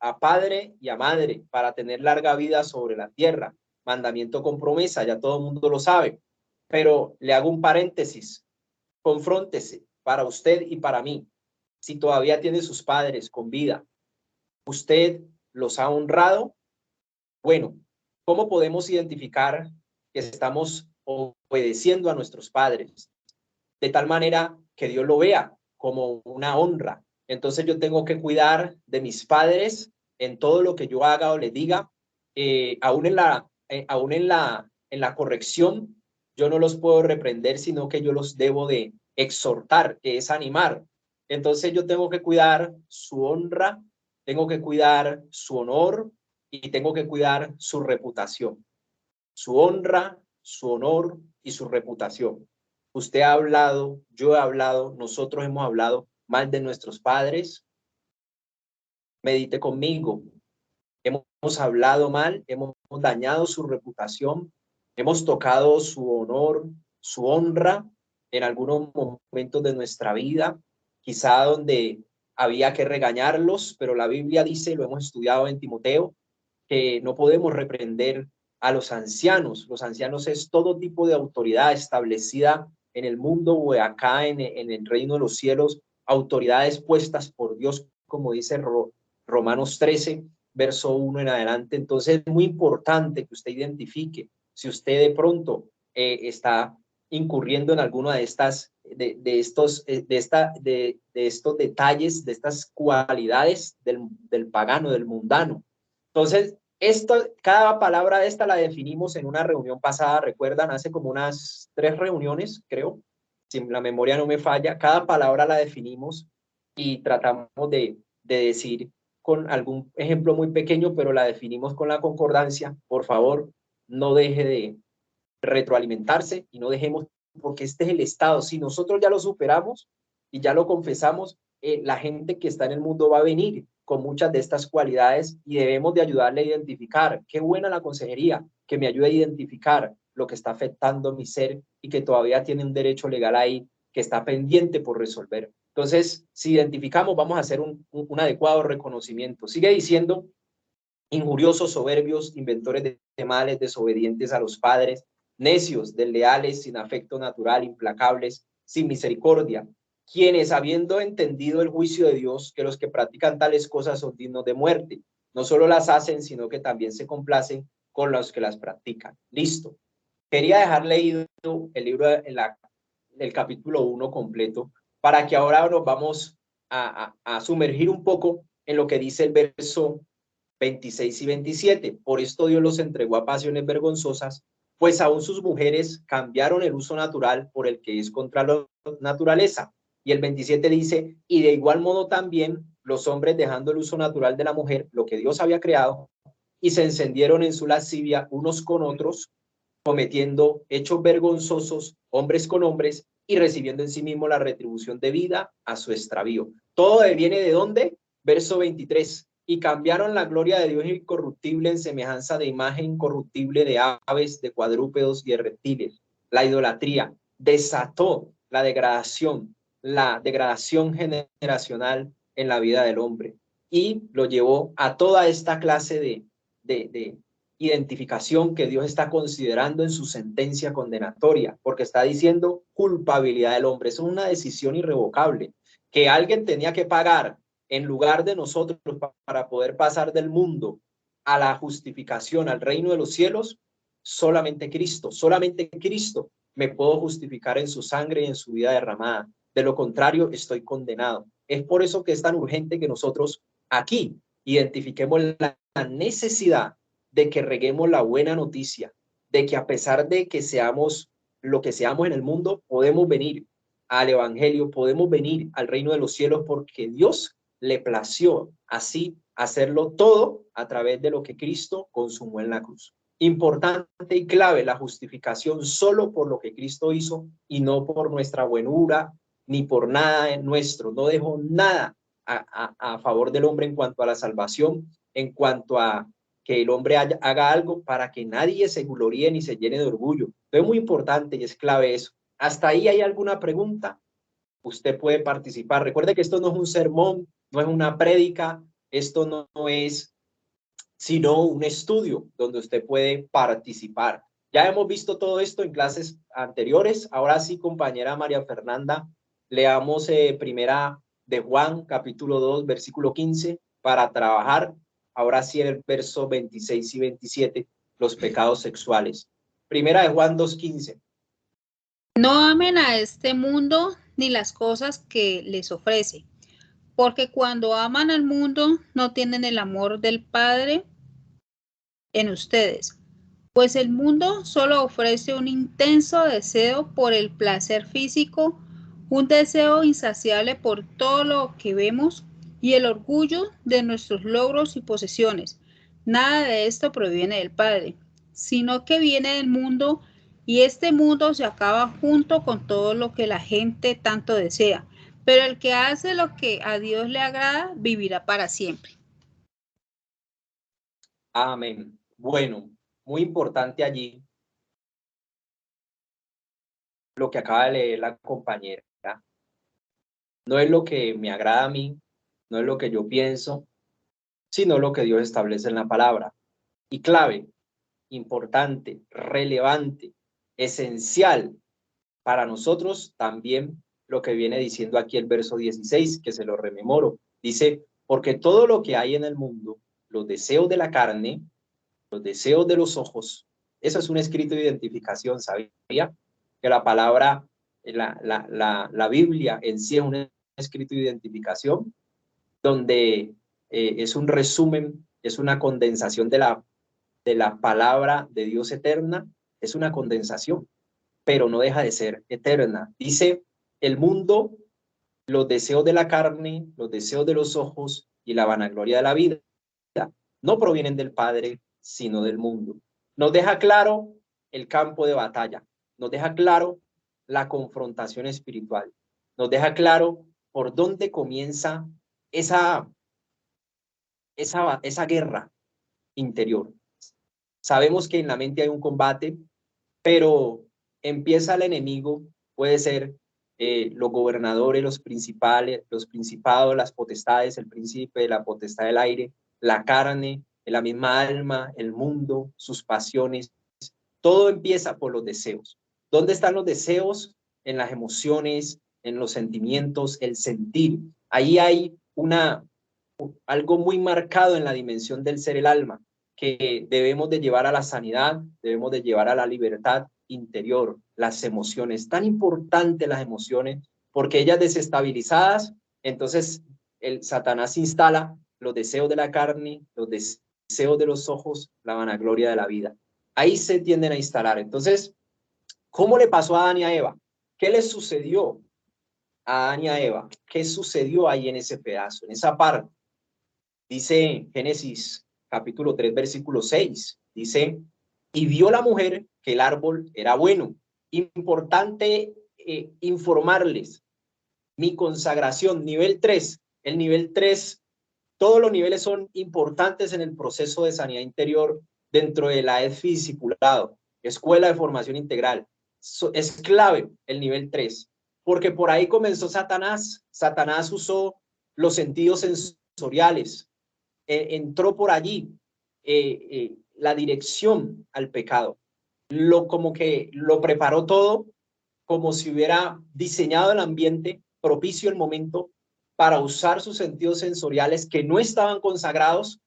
a padre y a madre para tener larga vida sobre la tierra. Mandamiento con promesa, ya todo el mundo lo sabe, pero le hago un paréntesis, confróntese para usted y para mí. Si todavía tiene sus padres con vida, ¿usted los ha honrado? Bueno, ¿cómo podemos identificar que estamos obedeciendo a nuestros padres? De tal manera que Dios lo vea como una honra. Entonces yo tengo que cuidar de mis padres en todo lo que yo haga o les diga, aún en la corrección, yo no los puedo reprender, sino que yo los debo de exhortar, que es animar. Entonces yo tengo que cuidar su honra, tengo que cuidar su honor y tengo que cuidar su reputación. Su honra, su honor y su reputación. Usted ha hablado, yo he hablado, nosotros hemos hablado mal de nuestros padres. Medite conmigo. Hemos hablado mal, hemos dañado su reputación, hemos tocado su honor, su honra en algunos momentos de nuestra vida, quizá donde había que regañarlos, pero la Biblia dice, lo hemos estudiado en Timoteo, que no podemos reprender a los ancianos. Los ancianos es todo tipo de autoridad establecida en el mundo o acá en el reino de los cielos, autoridades puestas por Dios, como dice Romanos 13, verso 1 en adelante. Entonces es muy importante que usted identifique si usted de pronto está incurriendo en alguno de estos detalles, de estas cualidades del pagano, del mundano. Entonces, cada palabra de esta la definimos en una reunión pasada, recuerdan, hace como unas 3 reuniones, creo, si la memoria no me falla, cada palabra la definimos y tratamos de decir con algún ejemplo muy pequeño, pero la definimos con la concordancia. Por favor, no deje de retroalimentarse y no dejemos, porque este es el estado. Si nosotros ya lo superamos y ya lo confesamos, la gente que está en el mundo va a venir con muchas de estas cualidades y debemos de ayudarle a identificar. Qué buena la consejería, que me ayude a identificar lo que está afectando mi ser y que todavía tiene un derecho legal ahí que está pendiente por resolver. Entonces, si identificamos, vamos a hacer un adecuado reconocimiento. Sigue diciendo, injuriosos, soberbios, inventores de males, desobedientes a los padres, necios, desleales, sin afecto natural, implacables, sin misericordia, quienes, habiendo entendido el juicio de Dios, que los que practican tales cosas son dignos de muerte, no solo las hacen, sino que también se complacen con los que las practican. Listo. Quería dejar leído el libro, el capítulo 1 completo, para que ahora nos vamos a sumergir un poco en lo que dice el verso 26 y 27. Por esto Dios los entregó a pasiones vergonzosas, pues aún sus mujeres cambiaron el uso natural por el que es contra la naturaleza. Y el 27 dice, y de igual modo también los hombres, dejando el uso natural de la mujer, lo que Dios había creado, y se encendieron en su lascivia unos con otros, cometiendo hechos vergonzosos, hombres con hombres, y recibiendo en sí mismo la retribución debida a su extravío. Todo viene ¿de dónde? Verso 23. Y cambiaron la gloria de Dios incorruptible en semejanza de imagen incorruptible de aves, de cuadrúpedos y de reptiles. La idolatría desató la degradación generacional en la vida del hombre y lo llevó a toda esta clase de identificación que Dios está considerando en su sentencia condenatoria, porque está diciendo culpabilidad del hombre. Es una decisión irrevocable que alguien tenía que pagar en lugar de nosotros para poder pasar del mundo a la justificación, al reino de los cielos. Solamente Cristo me puedo justificar en su sangre y en su vida derramada. De lo contrario, estoy condenado. Es por eso que es tan urgente que nosotros aquí identifiquemos la necesidad de que reguemos la buena noticia, de que a pesar de que seamos lo que seamos en el mundo, podemos venir al evangelio, podemos venir al reino de los cielos, porque Dios le plació así hacerlo todo a través de lo que Cristo consumó en la cruz. Importante y clave la justificación solo por lo que Cristo hizo y no por nuestra buenura ni por nada nuestro. No dejó nada a favor del hombre en cuanto a la salvación, en cuanto a que el hombre haga algo para que nadie se gloríe ni se llene de orgullo. Es muy importante y es clave eso. ¿Hasta ahí hay alguna pregunta? Usted puede participar. Recuerde que esto no es un sermón, no es una prédica, esto no es sino un estudio donde usted puede participar. Ya hemos visto todo esto en clases anteriores. Ahora sí, compañera María Fernanda, leamos primera de Juan, capítulo 2, versículo 15, para trabajar. Ahora sí en el verso 26 y 27, los pecados sexuales. Primera de Juan 2:15. No amen a este mundo ni las cosas que les ofrece, porque cuando aman al mundo no tienen el amor del Padre en ustedes, pues el mundo solo ofrece un intenso deseo por el placer físico, un deseo insaciable por todo lo que vemos y el orgullo de nuestros logros y posesiones. Nada de esto proviene del Padre, sino que viene del mundo, y este mundo se acaba junto con todo lo que la gente tanto desea. Pero el que hace lo que a Dios le agrada vivirá para siempre. Amén. Bueno, muy importante allí lo que acaba de leer la compañera. No es lo que me agrada a mí, no es lo que yo pienso, sino lo que Dios establece en la palabra. Y clave, importante, relevante, esencial para nosotros también lo que viene diciendo aquí el verso 16, que se lo rememoro. Dice, porque todo lo que hay en el mundo, los deseos de la carne, los deseos de los ojos, eso es un escrito de identificación, ¿sabía? Que la palabra, la Biblia en sí es un escrito de identificación, donde es un resumen, es una condensación de la palabra de Dios eterna, es una condensación, pero no deja de ser eterna. Dice, el mundo, los deseos de la carne, los deseos de los ojos y la vanagloria de la vida no provienen del Padre, sino del mundo. Nos deja claro el campo de batalla, nos deja claro la confrontación espiritual, nos deja claro por dónde comienza esa guerra interior. Sabemos que en la mente hay un combate, pero empieza el enemigo, puede ser los gobernadores, los principales, los principados, las potestades, el príncipe, la potestad del aire, la carne, la misma alma, el mundo, sus pasiones. Todo empieza por los deseos. ¿Dónde están los deseos? En las emociones, en los sentimientos, el sentir. Ahí hay algo muy marcado en la dimensión del ser, el alma, que debemos de llevar a la sanidad, debemos de llevar a la libertad interior, las emociones. Tan importantes las emociones, porque ellas desestabilizadas, entonces el Satanás instala los deseos de la carne, los deseos de los ojos, la vanagloria de la vida. Ahí se tienden a instalar. Entonces, ¿cómo le pasó a Adán y a Eva? ¿Qué les sucedió a Adán y a Eva? ¿Qué sucedió ahí en ese pedazo, en esa parte? Dice Génesis capítulo 3, versículo 6, dice, y vio la mujer que el árbol era bueno. Importante informarles, mi consagración, nivel 3, el nivel 3, todos los niveles son importantes en el proceso de sanidad interior dentro de la EFI discipulado, Escuela de Formación Integral. Es clave el nivel 3, porque por ahí comenzó Satanás. Satanás usó los sentidos sensoriales, entró por allí la dirección al pecado. Como que lo preparó todo, como si hubiera diseñado el ambiente propicio, el momento, para usar sus sentidos sensoriales que no estaban consagrados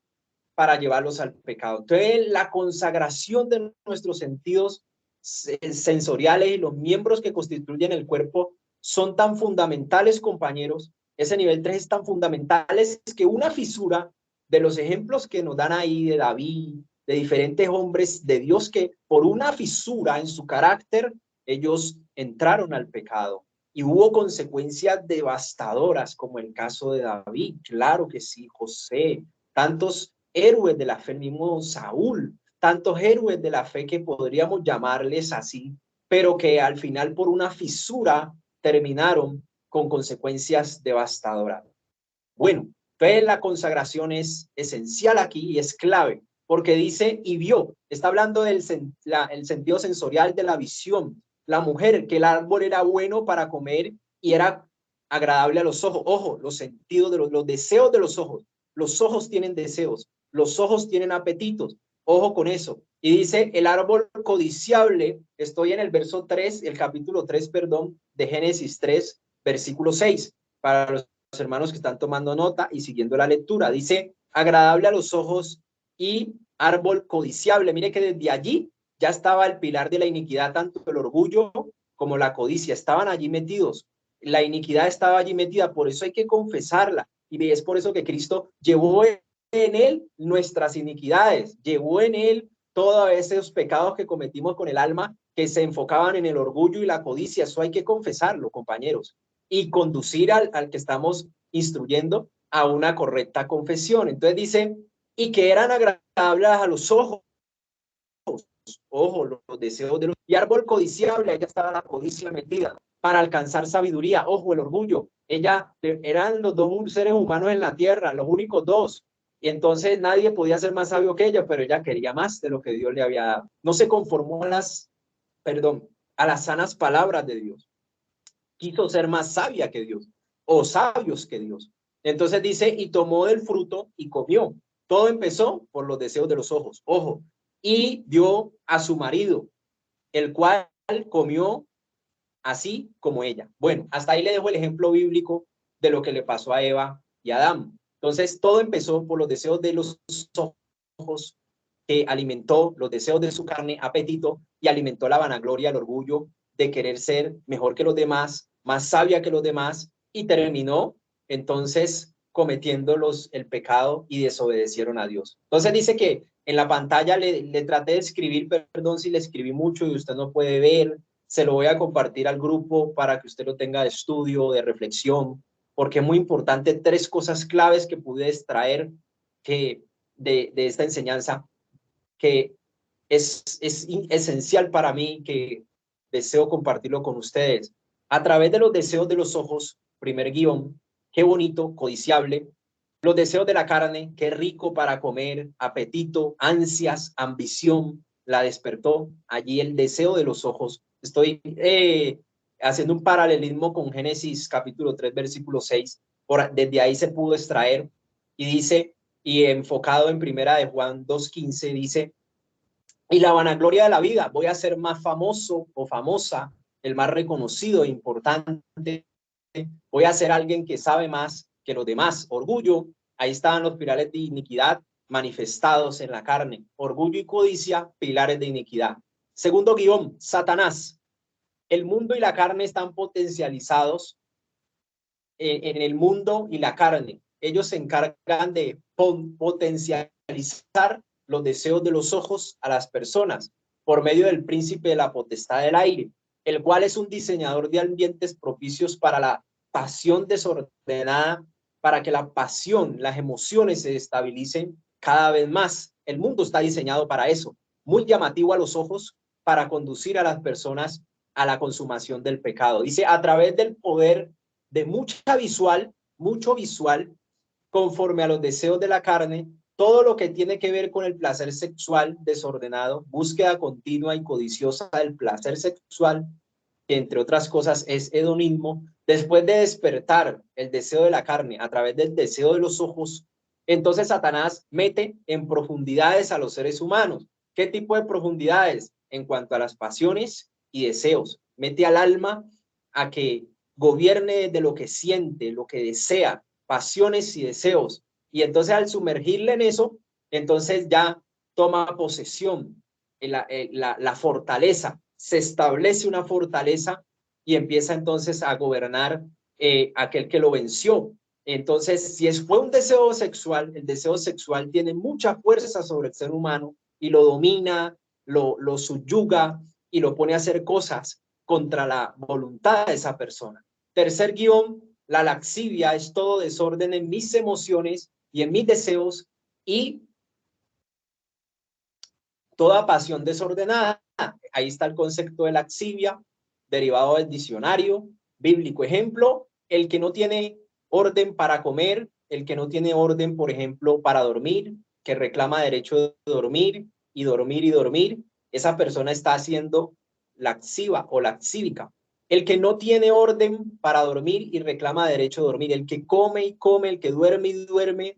para llevarlos al pecado. Entonces, la consagración de nuestros sentidos sensoriales y los miembros que constituyen el cuerpo son tan fundamentales, compañeros. Ese nivel 3 es tan fundamental, es que una fisura de los ejemplos que nos dan ahí de David, de diferentes hombres de Dios que por una fisura en su carácter, ellos entraron al pecado y hubo consecuencias devastadoras, como el caso de David, claro que sí, José, tantos héroes de la fe, el mismo Saúl, tantos héroes de la fe que podríamos llamarles así, pero que al final por una fisura terminaron con consecuencias devastadoras. Bueno, entonces la consagración es esencial aquí y es clave, porque dice y vio, está hablando del el sentido sensorial de la visión. La mujer, que el árbol era bueno para comer y era agradable a los ojos. Ojo, los sentidos de los deseos de los ojos. Los ojos tienen deseos, los ojos tienen apetitos. Ojo con eso. Y dice el árbol codiciable, estoy en el verso 3, el capítulo 3, perdón, de Génesis 3, versículo 6, para los hermanos que están tomando nota y siguiendo la lectura. Dice, agradable a los ojos y árbol codiciable. Mire que desde allí ya estaba el pilar de la iniquidad, tanto el orgullo como la codicia. Estaban allí metidos. La iniquidad estaba allí metida, por eso hay que confesarla. Y es por eso que Cristo llevó en él nuestras iniquidades, llevó en él todos esos pecados que cometimos con el alma, que se enfocaban en el orgullo y la codicia. Eso hay que confesarlo, compañeros, y conducir al que estamos instruyendo a una correcta confesión. Entonces dice, y que eran agradables a los ojos, ojo, los deseos de los, y árbol codiciable, ella estaba la codicia metida, para alcanzar sabiduría, ojo, el orgullo, ella, eran los dos seres humanos en la tierra, los únicos dos, y entonces nadie podía ser más sabio que ella, pero ella quería más de lo que Dios le había dado, no se conformó a las sanas palabras de Dios, quiso ser más sabia que Dios, o sabios que Dios. Entonces dice, y tomó del fruto y comió. Todo empezó por los deseos de los ojos, ojo, y dio a su marido, el cual comió así como ella. Bueno, hasta ahí le dejo el ejemplo bíblico de lo que le pasó a Eva y a Adán. Entonces, todo empezó por los deseos de los ojos, que alimentó los deseos de su carne, apetito, y alimentó la vanagloria, el orgullo de querer ser mejor que los demás, más sabia que los demás, y terminó entonces cometiendo el pecado y desobedecieron a Dios. Entonces dice que en la pantalla le traté de escribir, perdón si le escribí mucho y usted no puede ver, se lo voy a compartir al grupo para que usted lo tenga de estudio, de reflexión, porque es muy importante 3 cosas claves que pude extraer de esta enseñanza, que es esencial para mí, que deseo compartirlo con ustedes. A través de los deseos de los ojos, primer guión, qué bonito, codiciable. Los deseos de la carne, qué rico para comer, apetito, ansias, ambición, la despertó. Allí el deseo de los ojos. Estoy haciendo un paralelismo con Génesis capítulo 3, versículo 6. Desde ahí se pudo extraer y dice, y enfocado en primera de Juan 2:15, dice, y la vanagloria de la vida, voy a ser más famoso o famosa, el más reconocido e importante, voy a ser alguien que sabe más que los demás. Orgullo, ahí estaban los pilares de iniquidad manifestados en la carne. Orgullo y codicia, pilares de iniquidad. Segundo guión, Satanás. El mundo y la carne están potencializados en el mundo y la carne. Ellos se encargan de potencializar los deseos de los ojos a las personas por medio del príncipe de la potestad del aire, el cual es un diseñador de ambientes propicios para la pasión desordenada, para que la pasión, las emociones se estabilicen cada vez más. El mundo está diseñado para eso, muy llamativo a los ojos, para conducir a las personas a la consumación del pecado. Dice, a través del poder de mucho visual, conforme a los deseos de la carne, todo lo que tiene que ver con el placer sexual desordenado, búsqueda continua y codiciosa del placer sexual, que entre otras cosas es hedonismo, después de despertar el deseo de la carne a través del deseo de los ojos, entonces Satanás mete en profundidades a los seres humanos. ¿Qué tipo de profundidades? En cuanto a las pasiones y deseos. Mete al alma a que gobierne de lo que siente, lo que desea, pasiones y deseos. Y entonces al sumergirle en eso, entonces ya toma posesión la fortaleza, se establece una fortaleza y empieza entonces a gobernar aquel que lo venció. Entonces, si fue un deseo sexual, el deseo sexual tiene mucha fuerza sobre el ser humano y lo domina, lo subyuga y lo pone a hacer cosas contra la voluntad de esa persona. Tercer guión, la laxivia es todo desorden en mis emociones y en mis deseos y toda pasión desordenada. Ahí está el concepto de laxivia, derivado del diccionario bíblico. Ejemplo, el que no tiene orden para comer, el que no tiene orden, por ejemplo, para dormir, que reclama derecho de dormir y dormir y dormir, esa persona está siendo laxiva o laxívica. El que no tiene orden para dormir y reclama derecho de dormir, el que come y come, el que duerme y duerme,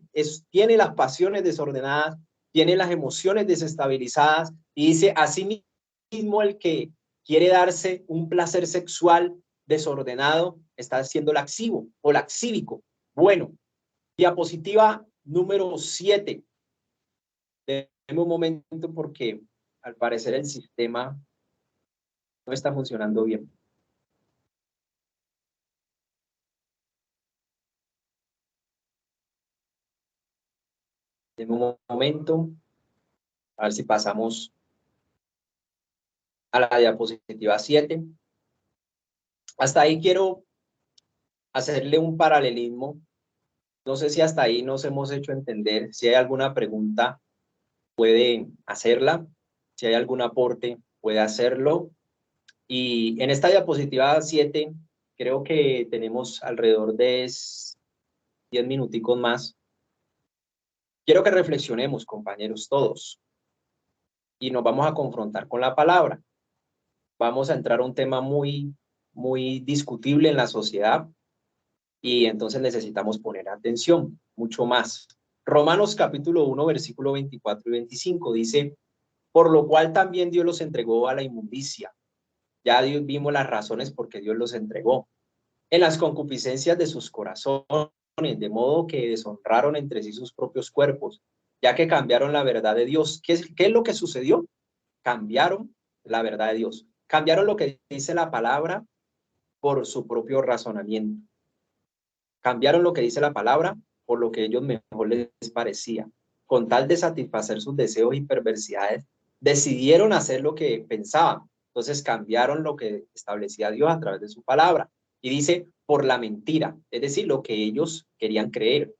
tiene las pasiones desordenadas, tiene las emociones desestabilizadas y dice, así mismo el que quiere darse un placer sexual desordenado está siendo laxivo o laxívico. Bueno, diapositiva número 7. Deme un momento porque al parecer el sistema no está funcionando bien. Deme un momento, a ver si pasamos a la diapositiva 7. Hasta ahí quiero hacerle un paralelismo. No sé si hasta ahí nos hemos hecho entender. Si hay alguna pregunta, puede hacerla. Si hay algún aporte, puede hacerlo. Y en esta diapositiva 7, creo que tenemos alrededor de 10 minuticos más. Quiero que reflexionemos, compañeros, todos. Y nos vamos a confrontar con la palabra. Vamos a entrar a un tema muy discutible en la sociedad. Y entonces necesitamos poner atención, mucho más. Romanos capítulo 1, versículo 24 y 25 dice, por lo cual también Dios los entregó a la inmundicia. Ya vimos las razones por qué Dios los entregó. En las concupiscencias de sus corazones, de modo que deshonraron entre sí sus propios cuerpos, ya que cambiaron la verdad de Dios. ¿Qué es lo que sucedió? Cambiaron la verdad de Dios. Cambiaron lo que dice la palabra por su propio razonamiento. Cambiaron lo que dice la palabra por lo que a ellos mejor les parecía. Con tal de satisfacer sus deseos y perversidades, decidieron hacer lo que pensaban. Entonces cambiaron lo que establecía Dios a través de su palabra. Y dice, por la mentira, es decir, lo que ellos querían creer,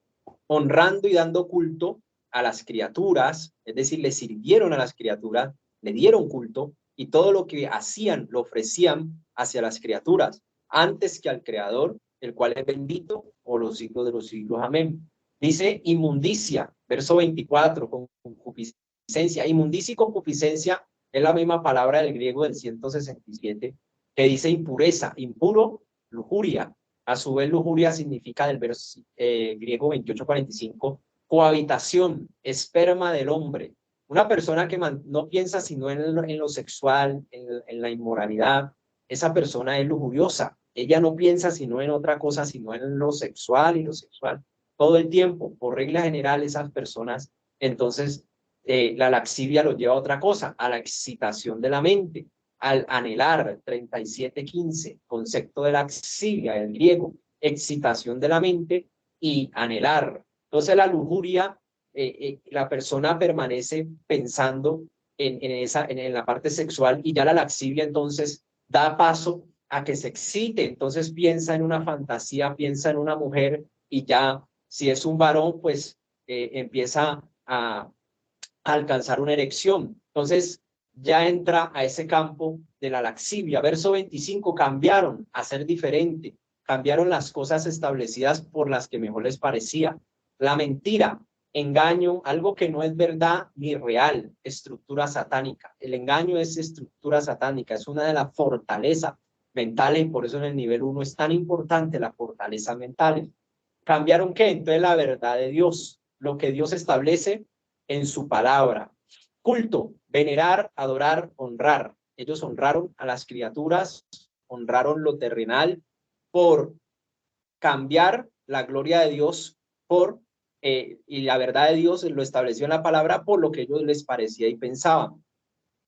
honrando y dando culto a las criaturas, es decir, le sirvieron a las criaturas, le dieron culto, y todo lo que hacían lo ofrecían hacia las criaturas, antes que al Creador, el cual es bendito por los siglos de los siglos. Amén. Dice inmundicia, verso 24, concupiscencia. Inmundicia y concupiscencia es la misma palabra del griego del 167, que dice impureza, impuro, lujuria. A su vez, lujuria significa del verso griego 28:45, cohabitación, esperma del hombre. Una persona que no piensa sino en lo sexual, en la inmoralidad, esa persona es lujuriosa. Ella no piensa sino en otra cosa, sino en lo sexual y lo sexual. Todo el tiempo, por regla general, esas personas, entonces, la laxivia los lleva a otra cosa, a la excitación de la mente, al anhelar, 37:15, concepto de laxivia, el griego, excitación de la mente y anhelar. Entonces, la lujuria, la persona permanece pensando en la parte sexual, y ya la laxivia entonces da paso a que se excite, entonces piensa en una fantasía, piensa en una mujer, y ya si es un varón, pues empieza a alcanzar una erección. Entonces ya entra a ese campo de la laxivia. Verso 25, cambiaron a ser diferente, cambiaron las cosas establecidas por las que mejor les parecía. La mentira, engaño, algo que no es verdad ni real, estructura satánica. El engaño es estructura satánica, es una de las fortalezas mentales, y por eso en el nivel 1 es tan importante la fortaleza mental. ¿Cambiaron qué? Entonces la verdad de Dios, lo que Dios establece en su palabra. Culto, venerar, adorar, honrar. Ellos honraron a las criaturas, honraron lo terrenal por cambiar la gloria de Dios por y la verdad de Dios lo estableció en la palabra por lo que a ellos les parecía y pensaban.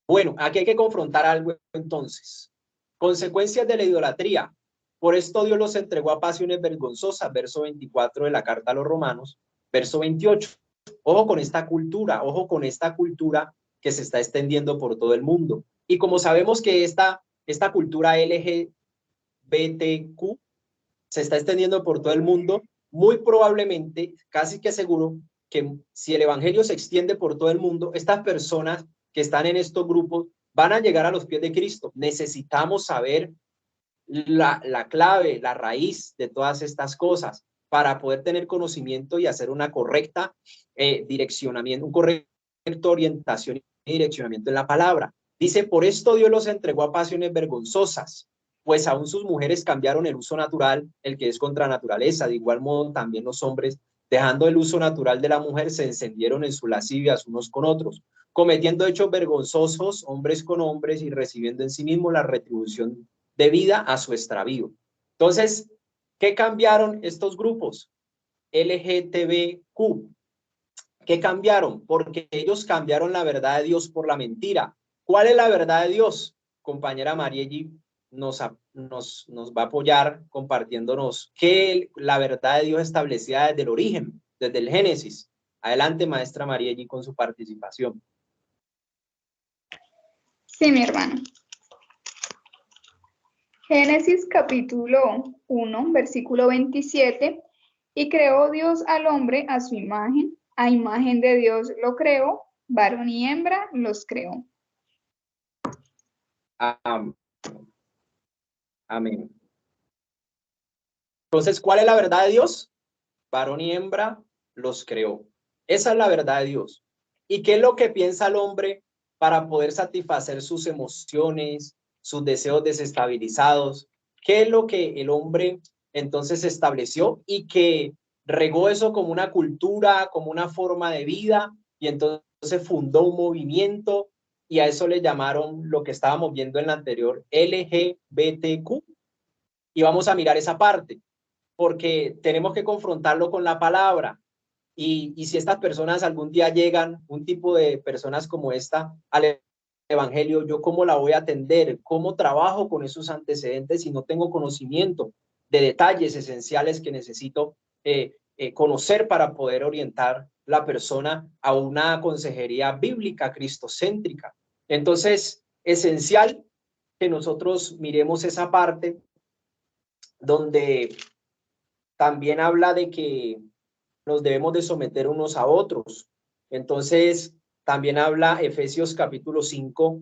Bueno, aquí hay que confrontar algo entonces. Consecuencias de la idolatría. por esto Dios los entregó a pasiones vergonzosas, verso 24 de la carta a los Romanos, verso 28. Ojo con esta cultura que se está extendiendo por todo el mundo. Y como sabemos que esta cultura LGBTQ se está extendiendo por todo el mundo, muy probablemente, casi que seguro, que si el evangelio se extiende por todo el mundo, estas personas que están en estos grupos van a llegar a los pies de Cristo. Necesitamos saber la clave, la raíz de todas estas cosas para poder tener conocimiento y hacer una correcta direccionamiento, un correcto orientación y direccionamiento en la palabra. Dice, por esto Dios los entregó a pasiones vergonzosas, pues aún sus mujeres cambiaron el uso natural, el que es contra naturaleza. De igual modo también los hombres, dejando el uso natural de la mujer, se encendieron en sus lascivias unos con otros, cometiendo hechos vergonzosos hombres con hombres y recibiendo en sí mismos la retribución debida a su extravío. Entonces, ¿qué cambiaron estos grupos? LGTBQ. ¿Qué cambiaron? Porque ellos cambiaron la verdad de Dios por la mentira. ¿Cuál es la verdad de Dios? Compañera Marielli nos va a apoyar compartiéndonos que la verdad de Dios establecida desde el origen, desde el Génesis. Adelante, maestra Marielli, con su participación. Sí, mi hermano. Génesis capítulo 1, versículo 27. Y creó Dios al hombre a su imagen, a imagen de Dios lo creó, varón y hembra los creó. Amén. Entonces, ¿cuál es la verdad de Dios? Varón y hembra los creó. Esa es la verdad de Dios. ¿Y qué es lo que piensa el hombre para poder satisfacer sus emociones, sus deseos desestabilizados? ¿Qué es lo que el hombre entonces estableció y que regó eso como una cultura, como una forma de vida, y entonces fundó un movimiento y a eso le llamaron lo que estábamos viendo en la anterior, LGBTQ? Y vamos a mirar esa parte, porque tenemos que confrontarlo con la palabra. Y si estas personas algún día llegan, un tipo de personas como esta, al evangelio, ¿yo cómo la voy a atender? ¿Cómo trabajo con esos antecedentes si no tengo conocimiento de detalles esenciales que necesito conocer para poder orientar la persona a una consejería bíblica, cristocéntrica? Entonces, esencial que nosotros miremos esa parte donde también habla de que nos debemos de someter unos a otros. Entonces, también habla Efesios capítulo 5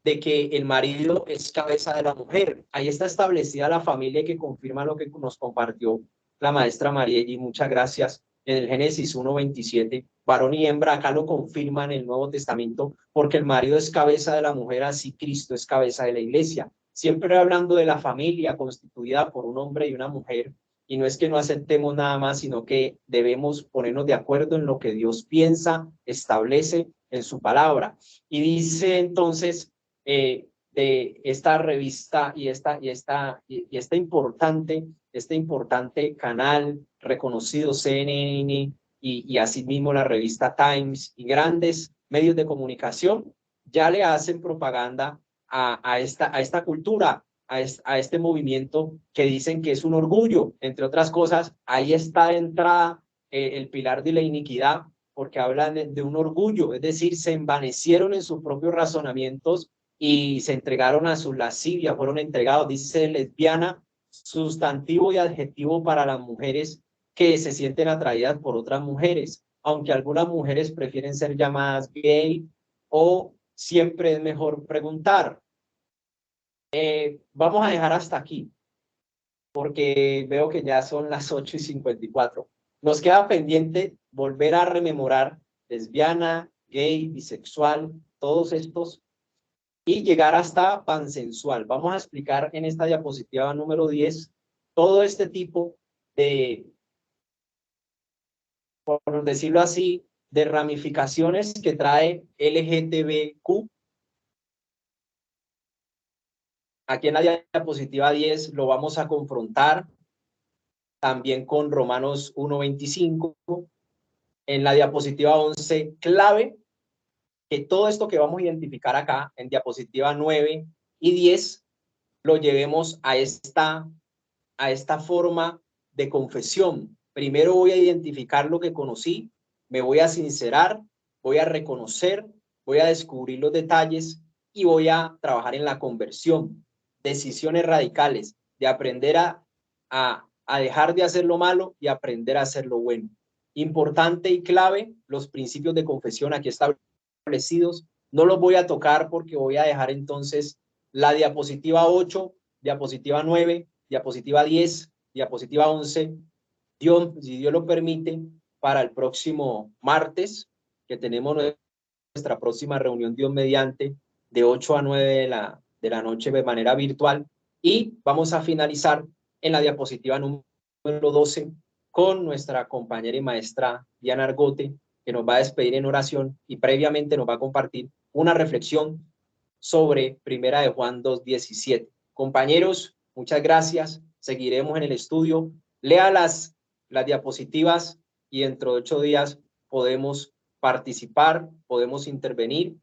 de que el marido es cabeza de la mujer. Ahí está establecida la familia que confirma lo que nos compartió la maestra Marielli. Muchas gracias. En el Génesis 1:27, varón y hembra, acá lo confirma en el Nuevo Testamento, porque el marido es cabeza de la mujer, así Cristo es cabeza de la iglesia. Siempre hablando de la familia constituida por un hombre y una mujer. Y no es que no aceptemos nada más, sino que debemos ponernos de acuerdo en lo que Dios piensa, establece en su palabra. Y dice entonces de esta revista y este importante canal reconocido, CNN y asimismo la revista Times y grandes medios de comunicación, ya le hacen propaganda a esta cultura, a este movimiento que dicen que es un orgullo, entre otras cosas. Ahí está de entrada el pilar de la iniquidad, porque hablan de un orgullo, es decir, se envanecieron en sus propios razonamientos y se entregaron a su lascivia, fueron entregados, dice lesbiana, sustantivo y adjetivo para las mujeres que se sienten atraídas por otras mujeres, aunque algunas mujeres prefieren ser llamadas gay, o siempre es mejor preguntar. Vamos a dejar hasta aquí, porque veo que ya son las 8:54. Nos queda pendiente volver a rememorar lesbiana, gay, bisexual, todos estos, y llegar hasta pansensual. Vamos a explicar en esta diapositiva número 10 todo este tipo de, por decirlo así, de ramificaciones que trae LGTBQ. Aquí en la diapositiva 10 lo vamos a confrontar también con Romanos 1:25. En la diapositiva 11, clave que todo esto que vamos a identificar acá en diapositiva 9 y 10 lo llevemos a esta a esta forma de confesión. Primero voy a identificar lo que conocí, me voy a sincerar, voy a reconocer, voy a descubrir los detalles y voy a trabajar en la conversión. Decisiones radicales de aprender a dejar de hacer lo malo y aprender a hacer lo bueno. Importante y clave, los principios de confesión aquí establecidos. No los voy a tocar porque voy a dejar entonces la diapositiva 8, diapositiva 9, diapositiva 10, diapositiva 11, si Dios lo permite, para el próximo martes, que tenemos nuestra próxima reunión, Dios mediante, de 8 a 9 de la noche de manera virtual, y vamos a finalizar en la diapositiva número 12 con nuestra compañera y maestra Diana Argote, que nos va a despedir en oración y previamente nos va a compartir una reflexión sobre Primera de Juan 2:17. Compañeros, muchas gracias. Seguiremos en el estudio. Lea las diapositivas y dentro de 8 días podemos participar, podemos intervenir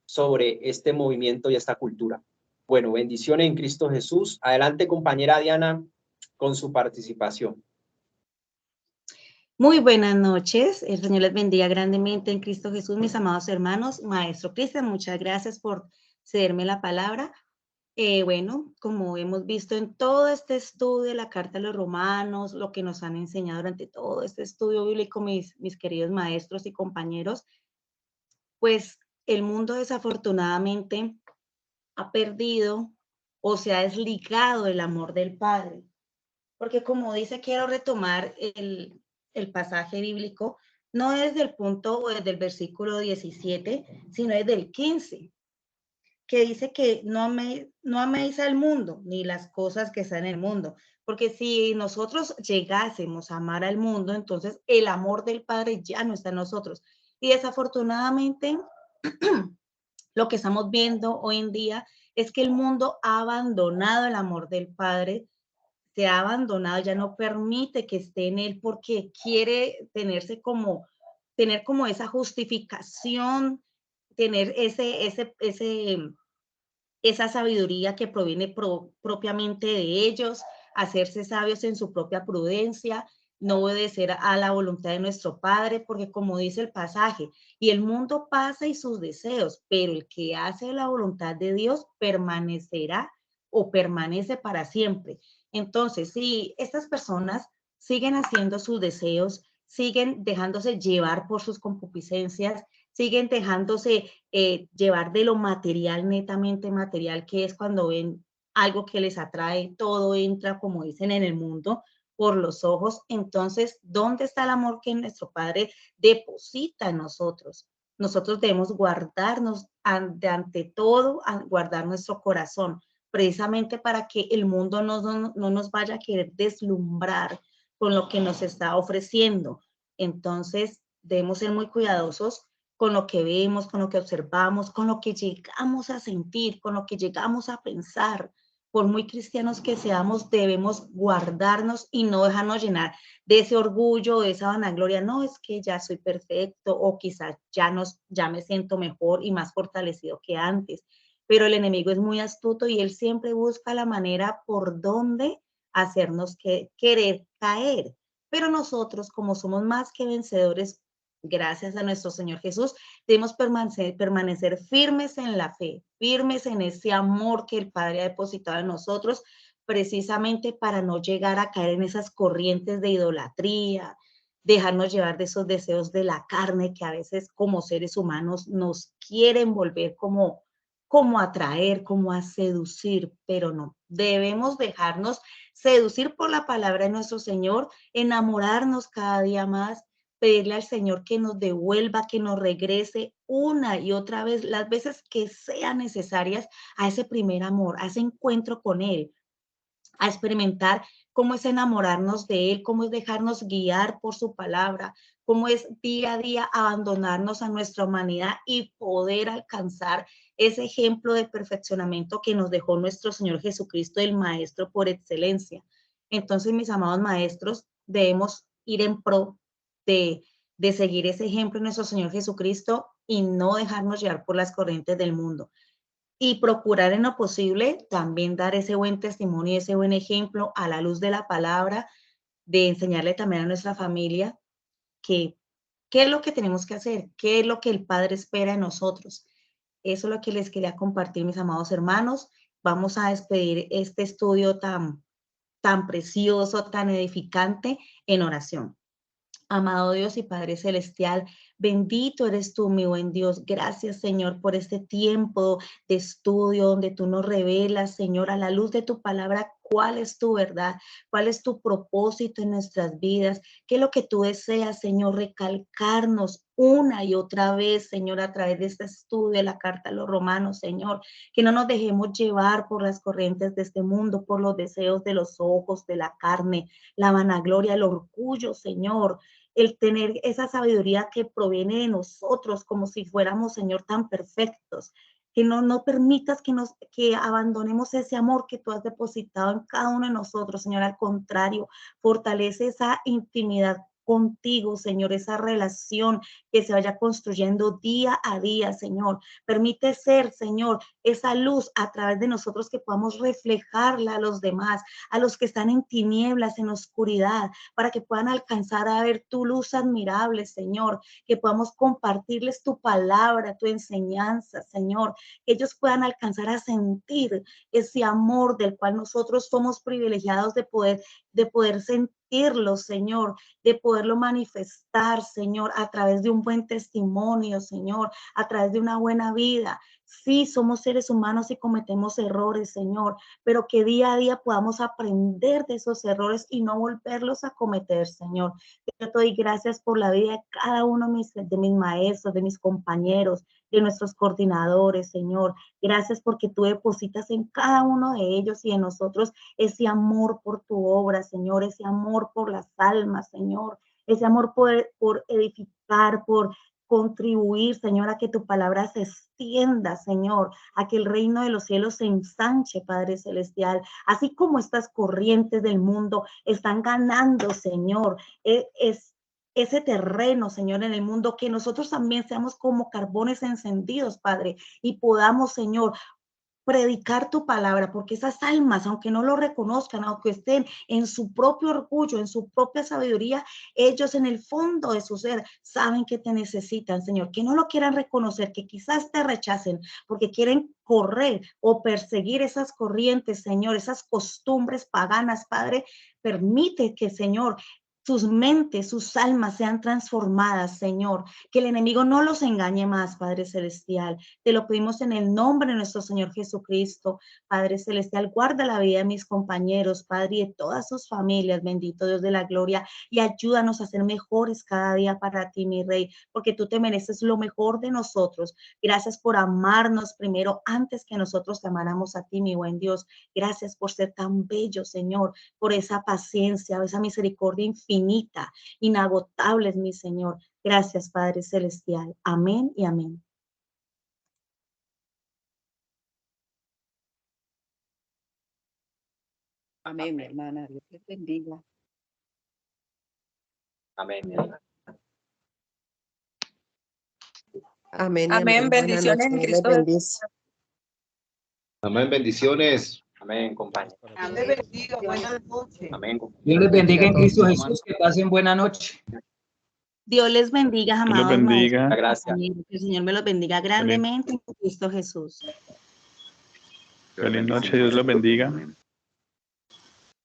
sobre este movimiento y esta cultura. Bueno, bendiciones en Cristo Jesús. Adelante, compañera Diana, con su participación. Muy buenas noches, el Señor les bendiga grandemente en Cristo Jesús, mis amados hermanos. Maestro Cristian, muchas gracias por cederme la palabra. Bueno, como hemos visto en todo este estudio de la Carta a los Romanos, lo que nos han enseñado durante todo este estudio bíblico, mis queridos maestros y compañeros, pues el mundo desafortunadamente ha perdido o se ha desligado el amor del Padre. Porque como dice, quiero retomar el pasaje bíblico, no desde el punto o desde el versículo 17, sino desde el 15, que dice que no améis al mundo, ni las cosas que están en el mundo. Porque si nosotros llegásemos a amar al mundo, entonces el amor del Padre ya no está en nosotros. Y desafortunadamente, lo que estamos viendo hoy en día es que el mundo ha abandonado el amor del Padre, se ha abandonado, ya no permite que esté en él porque quiere tener como esa justificación, tener esa sabiduría que proviene propiamente de ellos, hacerse sabios en su propia prudencia, no obedecer a la voluntad de nuestro Padre, porque como dice el pasaje, y el mundo pasa y sus deseos, pero el que hace la voluntad de Dios permanecerá o permanece para siempre. Entonces, si estas personas siguen haciendo sus deseos, siguen dejándose llevar por sus concupiscencias, siguen dejándose llevar de lo material, netamente material, que es cuando ven algo que les atrae, todo entra, como dicen, en el mundo por los ojos. Entonces, ¿dónde está el amor que nuestro Padre deposita en nosotros? Nosotros debemos guardarnos ante todo, guardar nuestro corazón, precisamente para que el mundo no nos vaya a querer deslumbrar con lo que nos está ofreciendo. Entonces, debemos ser muy cuidadosos con lo que vemos, con lo que observamos, con lo que llegamos a sentir, con lo que llegamos a pensar. Por muy cristianos que seamos, debemos guardarnos y no dejarnos llenar de ese orgullo, de esa vanagloria. No, es que ya soy perfecto o quizás ya me siento mejor y más fortalecido que antes. Pero el enemigo es muy astuto y él siempre busca la manera por donde hacernos querer caer. Pero nosotros, como somos más que vencedores, gracias a nuestro Señor Jesús, debemos permanecer firmes en la fe, firmes en ese amor que el Padre ha depositado en nosotros, precisamente para no llegar a caer en esas corrientes de idolatría, dejarnos llevar de esos deseos de la carne que a veces como seres humanos nos quieren volver como atraer, como a seducir, pero no, debemos dejarnos seducir por la palabra de nuestro Señor, enamorarnos cada día más, pedirle al Señor que nos devuelva, que nos regrese una y otra vez, las veces que sean necesarias, a ese primer amor, a ese encuentro con Él, a experimentar cómo es enamorarnos de Él, cómo es dejarnos guiar por su palabra, cómo es día a día abandonarnos a nuestra humanidad y poder alcanzar ese ejemplo de perfeccionamiento que nos dejó nuestro Señor Jesucristo, el Maestro por excelencia. Entonces, mis amados maestros, debemos ir en pro de seguir ese ejemplo de nuestro Señor Jesucristo y no dejarnos llevar por las corrientes del mundo. y procurar en lo posible también dar ese buen testimonio, ese buen ejemplo a la luz de la palabra, de enseñarle también a nuestra familia que qué es lo que tenemos que hacer, qué es lo que el Padre espera de nosotros. Eso es lo que les quería compartir, mis amados hermanos. Vamos a despedir este estudio tan precioso, tan edificante en oración. Amado Dios y Padre Celestial, bendito eres tú, mi buen Dios. Gracias, Señor, por este tiempo de estudio donde tú nos revelas, Señor, a la luz de tu palabra, cuál es tu verdad, cuál es tu propósito en nuestras vidas, qué es lo que tú deseas, Señor, recalcarnos una y otra vez, Señor, a través de este estudio de la carta a los romanos, Señor, que no nos dejemos llevar por las corrientes de este mundo, por los deseos de los ojos, de la carne, la vanagloria, el orgullo, Señor, el tener esa sabiduría que proviene de nosotros como si fuéramos, Señor, tan perfectos, que no permitas que abandonemos ese amor que tú has depositado en cada uno de nosotros, Señor. Al contrario, fortalece esa intimidad contigo, Señor, esa relación que se vaya construyendo día a día, Señor. Permite ser, Señor, esa luz a través de nosotros que podamos reflejarla a los demás, a los que están en tinieblas, en oscuridad, para que puedan alcanzar a ver tu luz admirable, Señor, que podamos compartirles tu palabra, tu enseñanza, Señor, que ellos puedan alcanzar a sentir ese amor del cual nosotros somos privilegiados de poder sentirlo, Señor, de poderlo manifestar, Señor, a través de un buen testimonio, Señor, a través de una buena vida. Sí, somos seres humanos y cometemos errores, Señor, pero que día a día podamos aprender de esos errores y no volverlos a cometer, Señor. Yo te doy gracias por la vida de cada uno de mis maestros, de mis compañeros, de nuestros coordinadores, Señor. Gracias porque tú depositas en cada uno de ellos y en nosotros ese amor por tu obra, Señor, ese amor por las almas, Señor, ese amor por edificar, por contribuir, Señor, a que tu palabra se extienda, Señor, a que el reino de los cielos se ensanche, Padre Celestial, así como estas corrientes del mundo están ganando, Señor, es ese terreno, Señor, en el mundo, que nosotros también seamos como carbones encendidos, Padre, y podamos, Señor, predicar tu palabra, porque esas almas, aunque no lo reconozcan, aunque estén en su propio orgullo, en su propia sabiduría, ellos en el fondo de su ser saben que te necesitan, Señor, que no lo quieran reconocer, que quizás te rechacen porque quieren correr o perseguir esas corrientes, Señor, esas costumbres paganas, Padre. Permite que, Señor, sus mentes, sus almas sean transformadas, Señor, que el enemigo no los engañe más, Padre Celestial. Te lo pedimos en el nombre de nuestro Señor Jesucristo. Padre Celestial, guarda la vida de mis compañeros, Padre, y de todas sus familias, bendito Dios de la gloria, y ayúdanos a ser mejores cada día para ti, mi Rey, porque tú te mereces lo mejor de nosotros. Gracias por amarnos primero antes que nosotros te amáramos a ti, mi buen Dios. Gracias por ser tan bello, Señor, por esa paciencia, esa misericordia infinita, inagotable, mi Señor. Gracias, Padre Celestial. Amén y amén. Amén, mi hermana. Dios les bendiga. Amén, mi hermana. Amén. Amén. Bendiciones en Cristo. Amén, bendiciones. Amén, compañero. Amén. bendiga. Buenas noches. Amén, compañero. Dios les bendiga en Cristo Jesús. Que pasen buena noche. Dios les bendiga, amados. Dios bendiga. Gracias. Que el Señor me los bendiga grandemente en Cristo Jesús. Feliz noche, Dios los bendiga.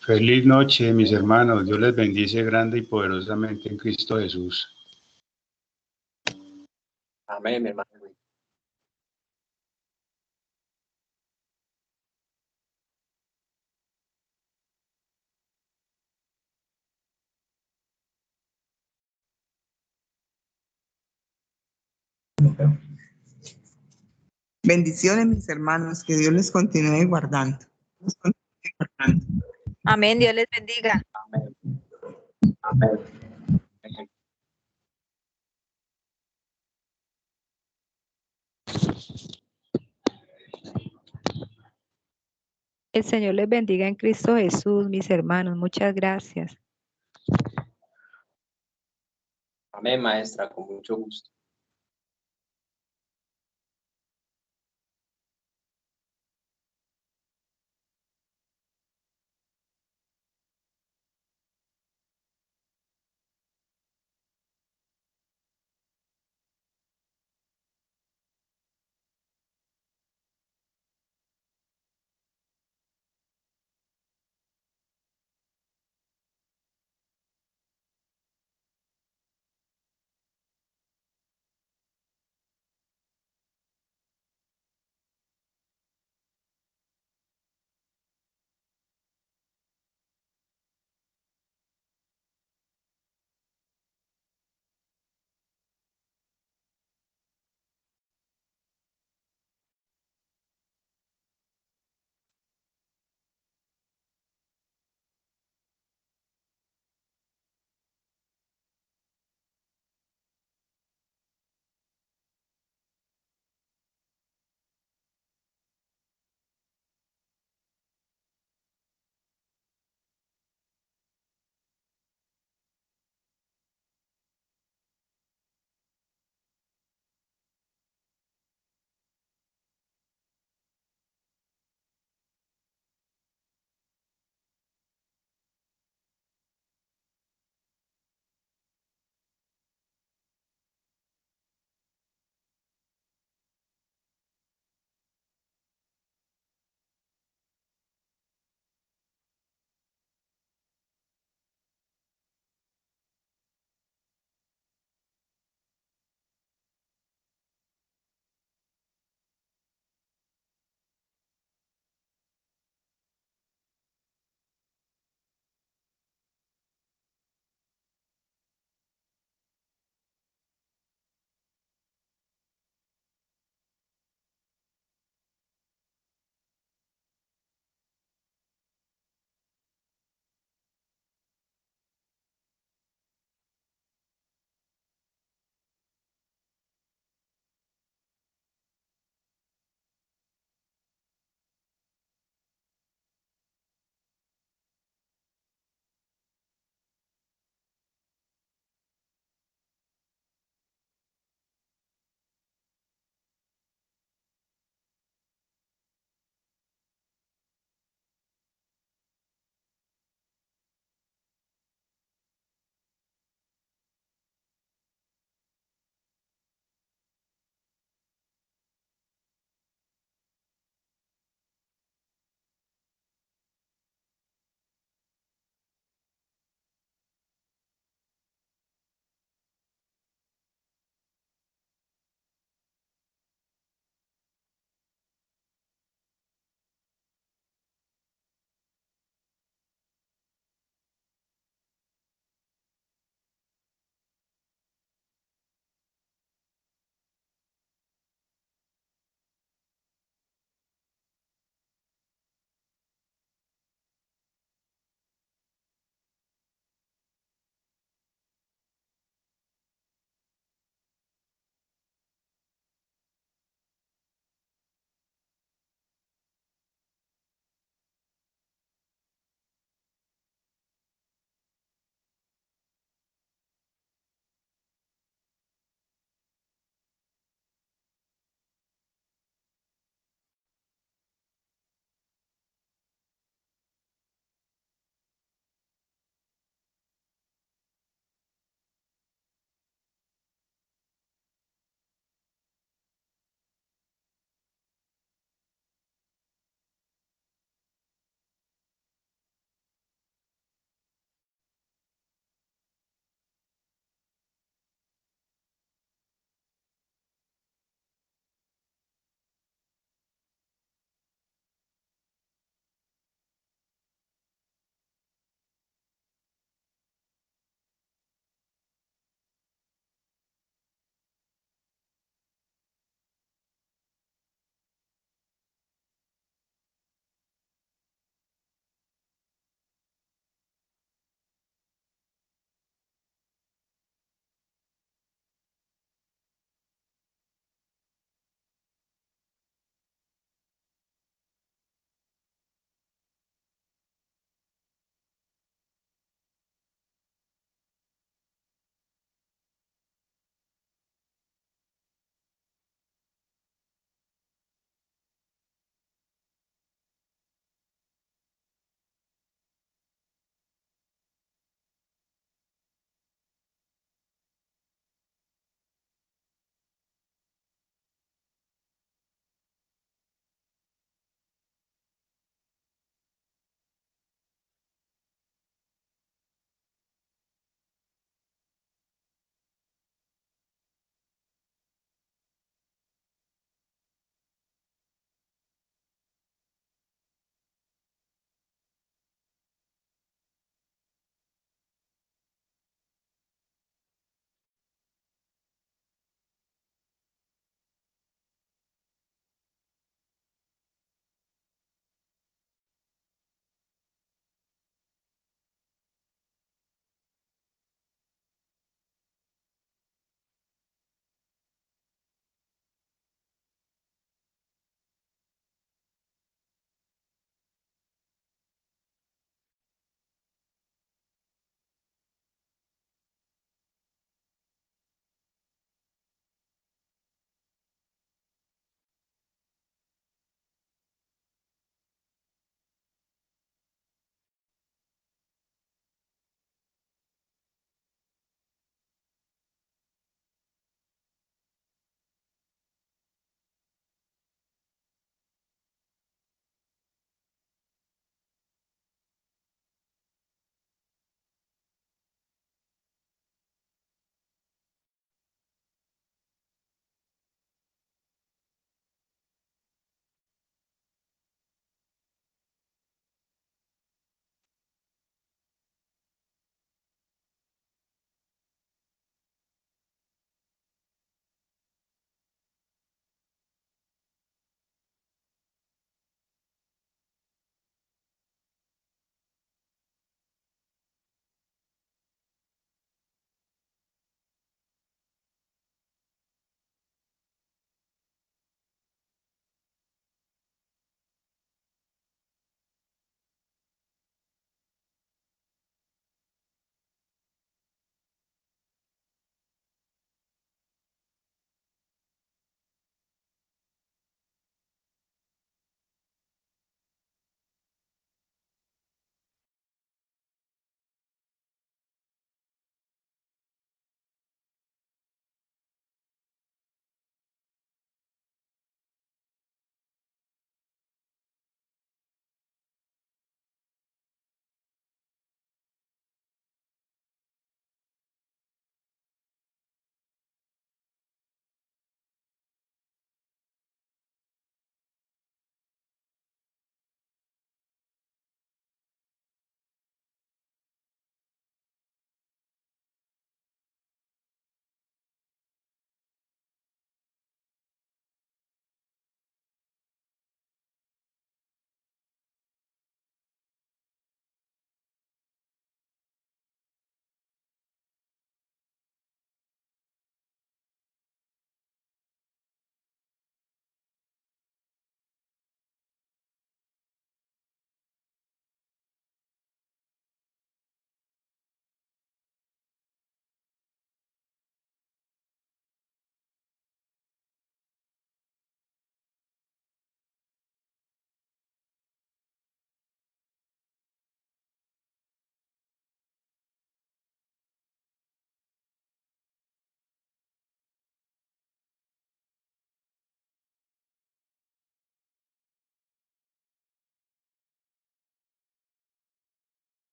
Feliz noche, mis hermanos. Dios les bendice grande y poderosamente en Cristo Jesús. Amén, mi hermano. Bendiciones, mis hermanos. Que Dios les continúe guardando. Amén. Dios les bendiga. Amén. Amén. El Señor les bendiga en Cristo Jesús, mis hermanos. Muchas gracias. Amén, maestra, con mucho gusto.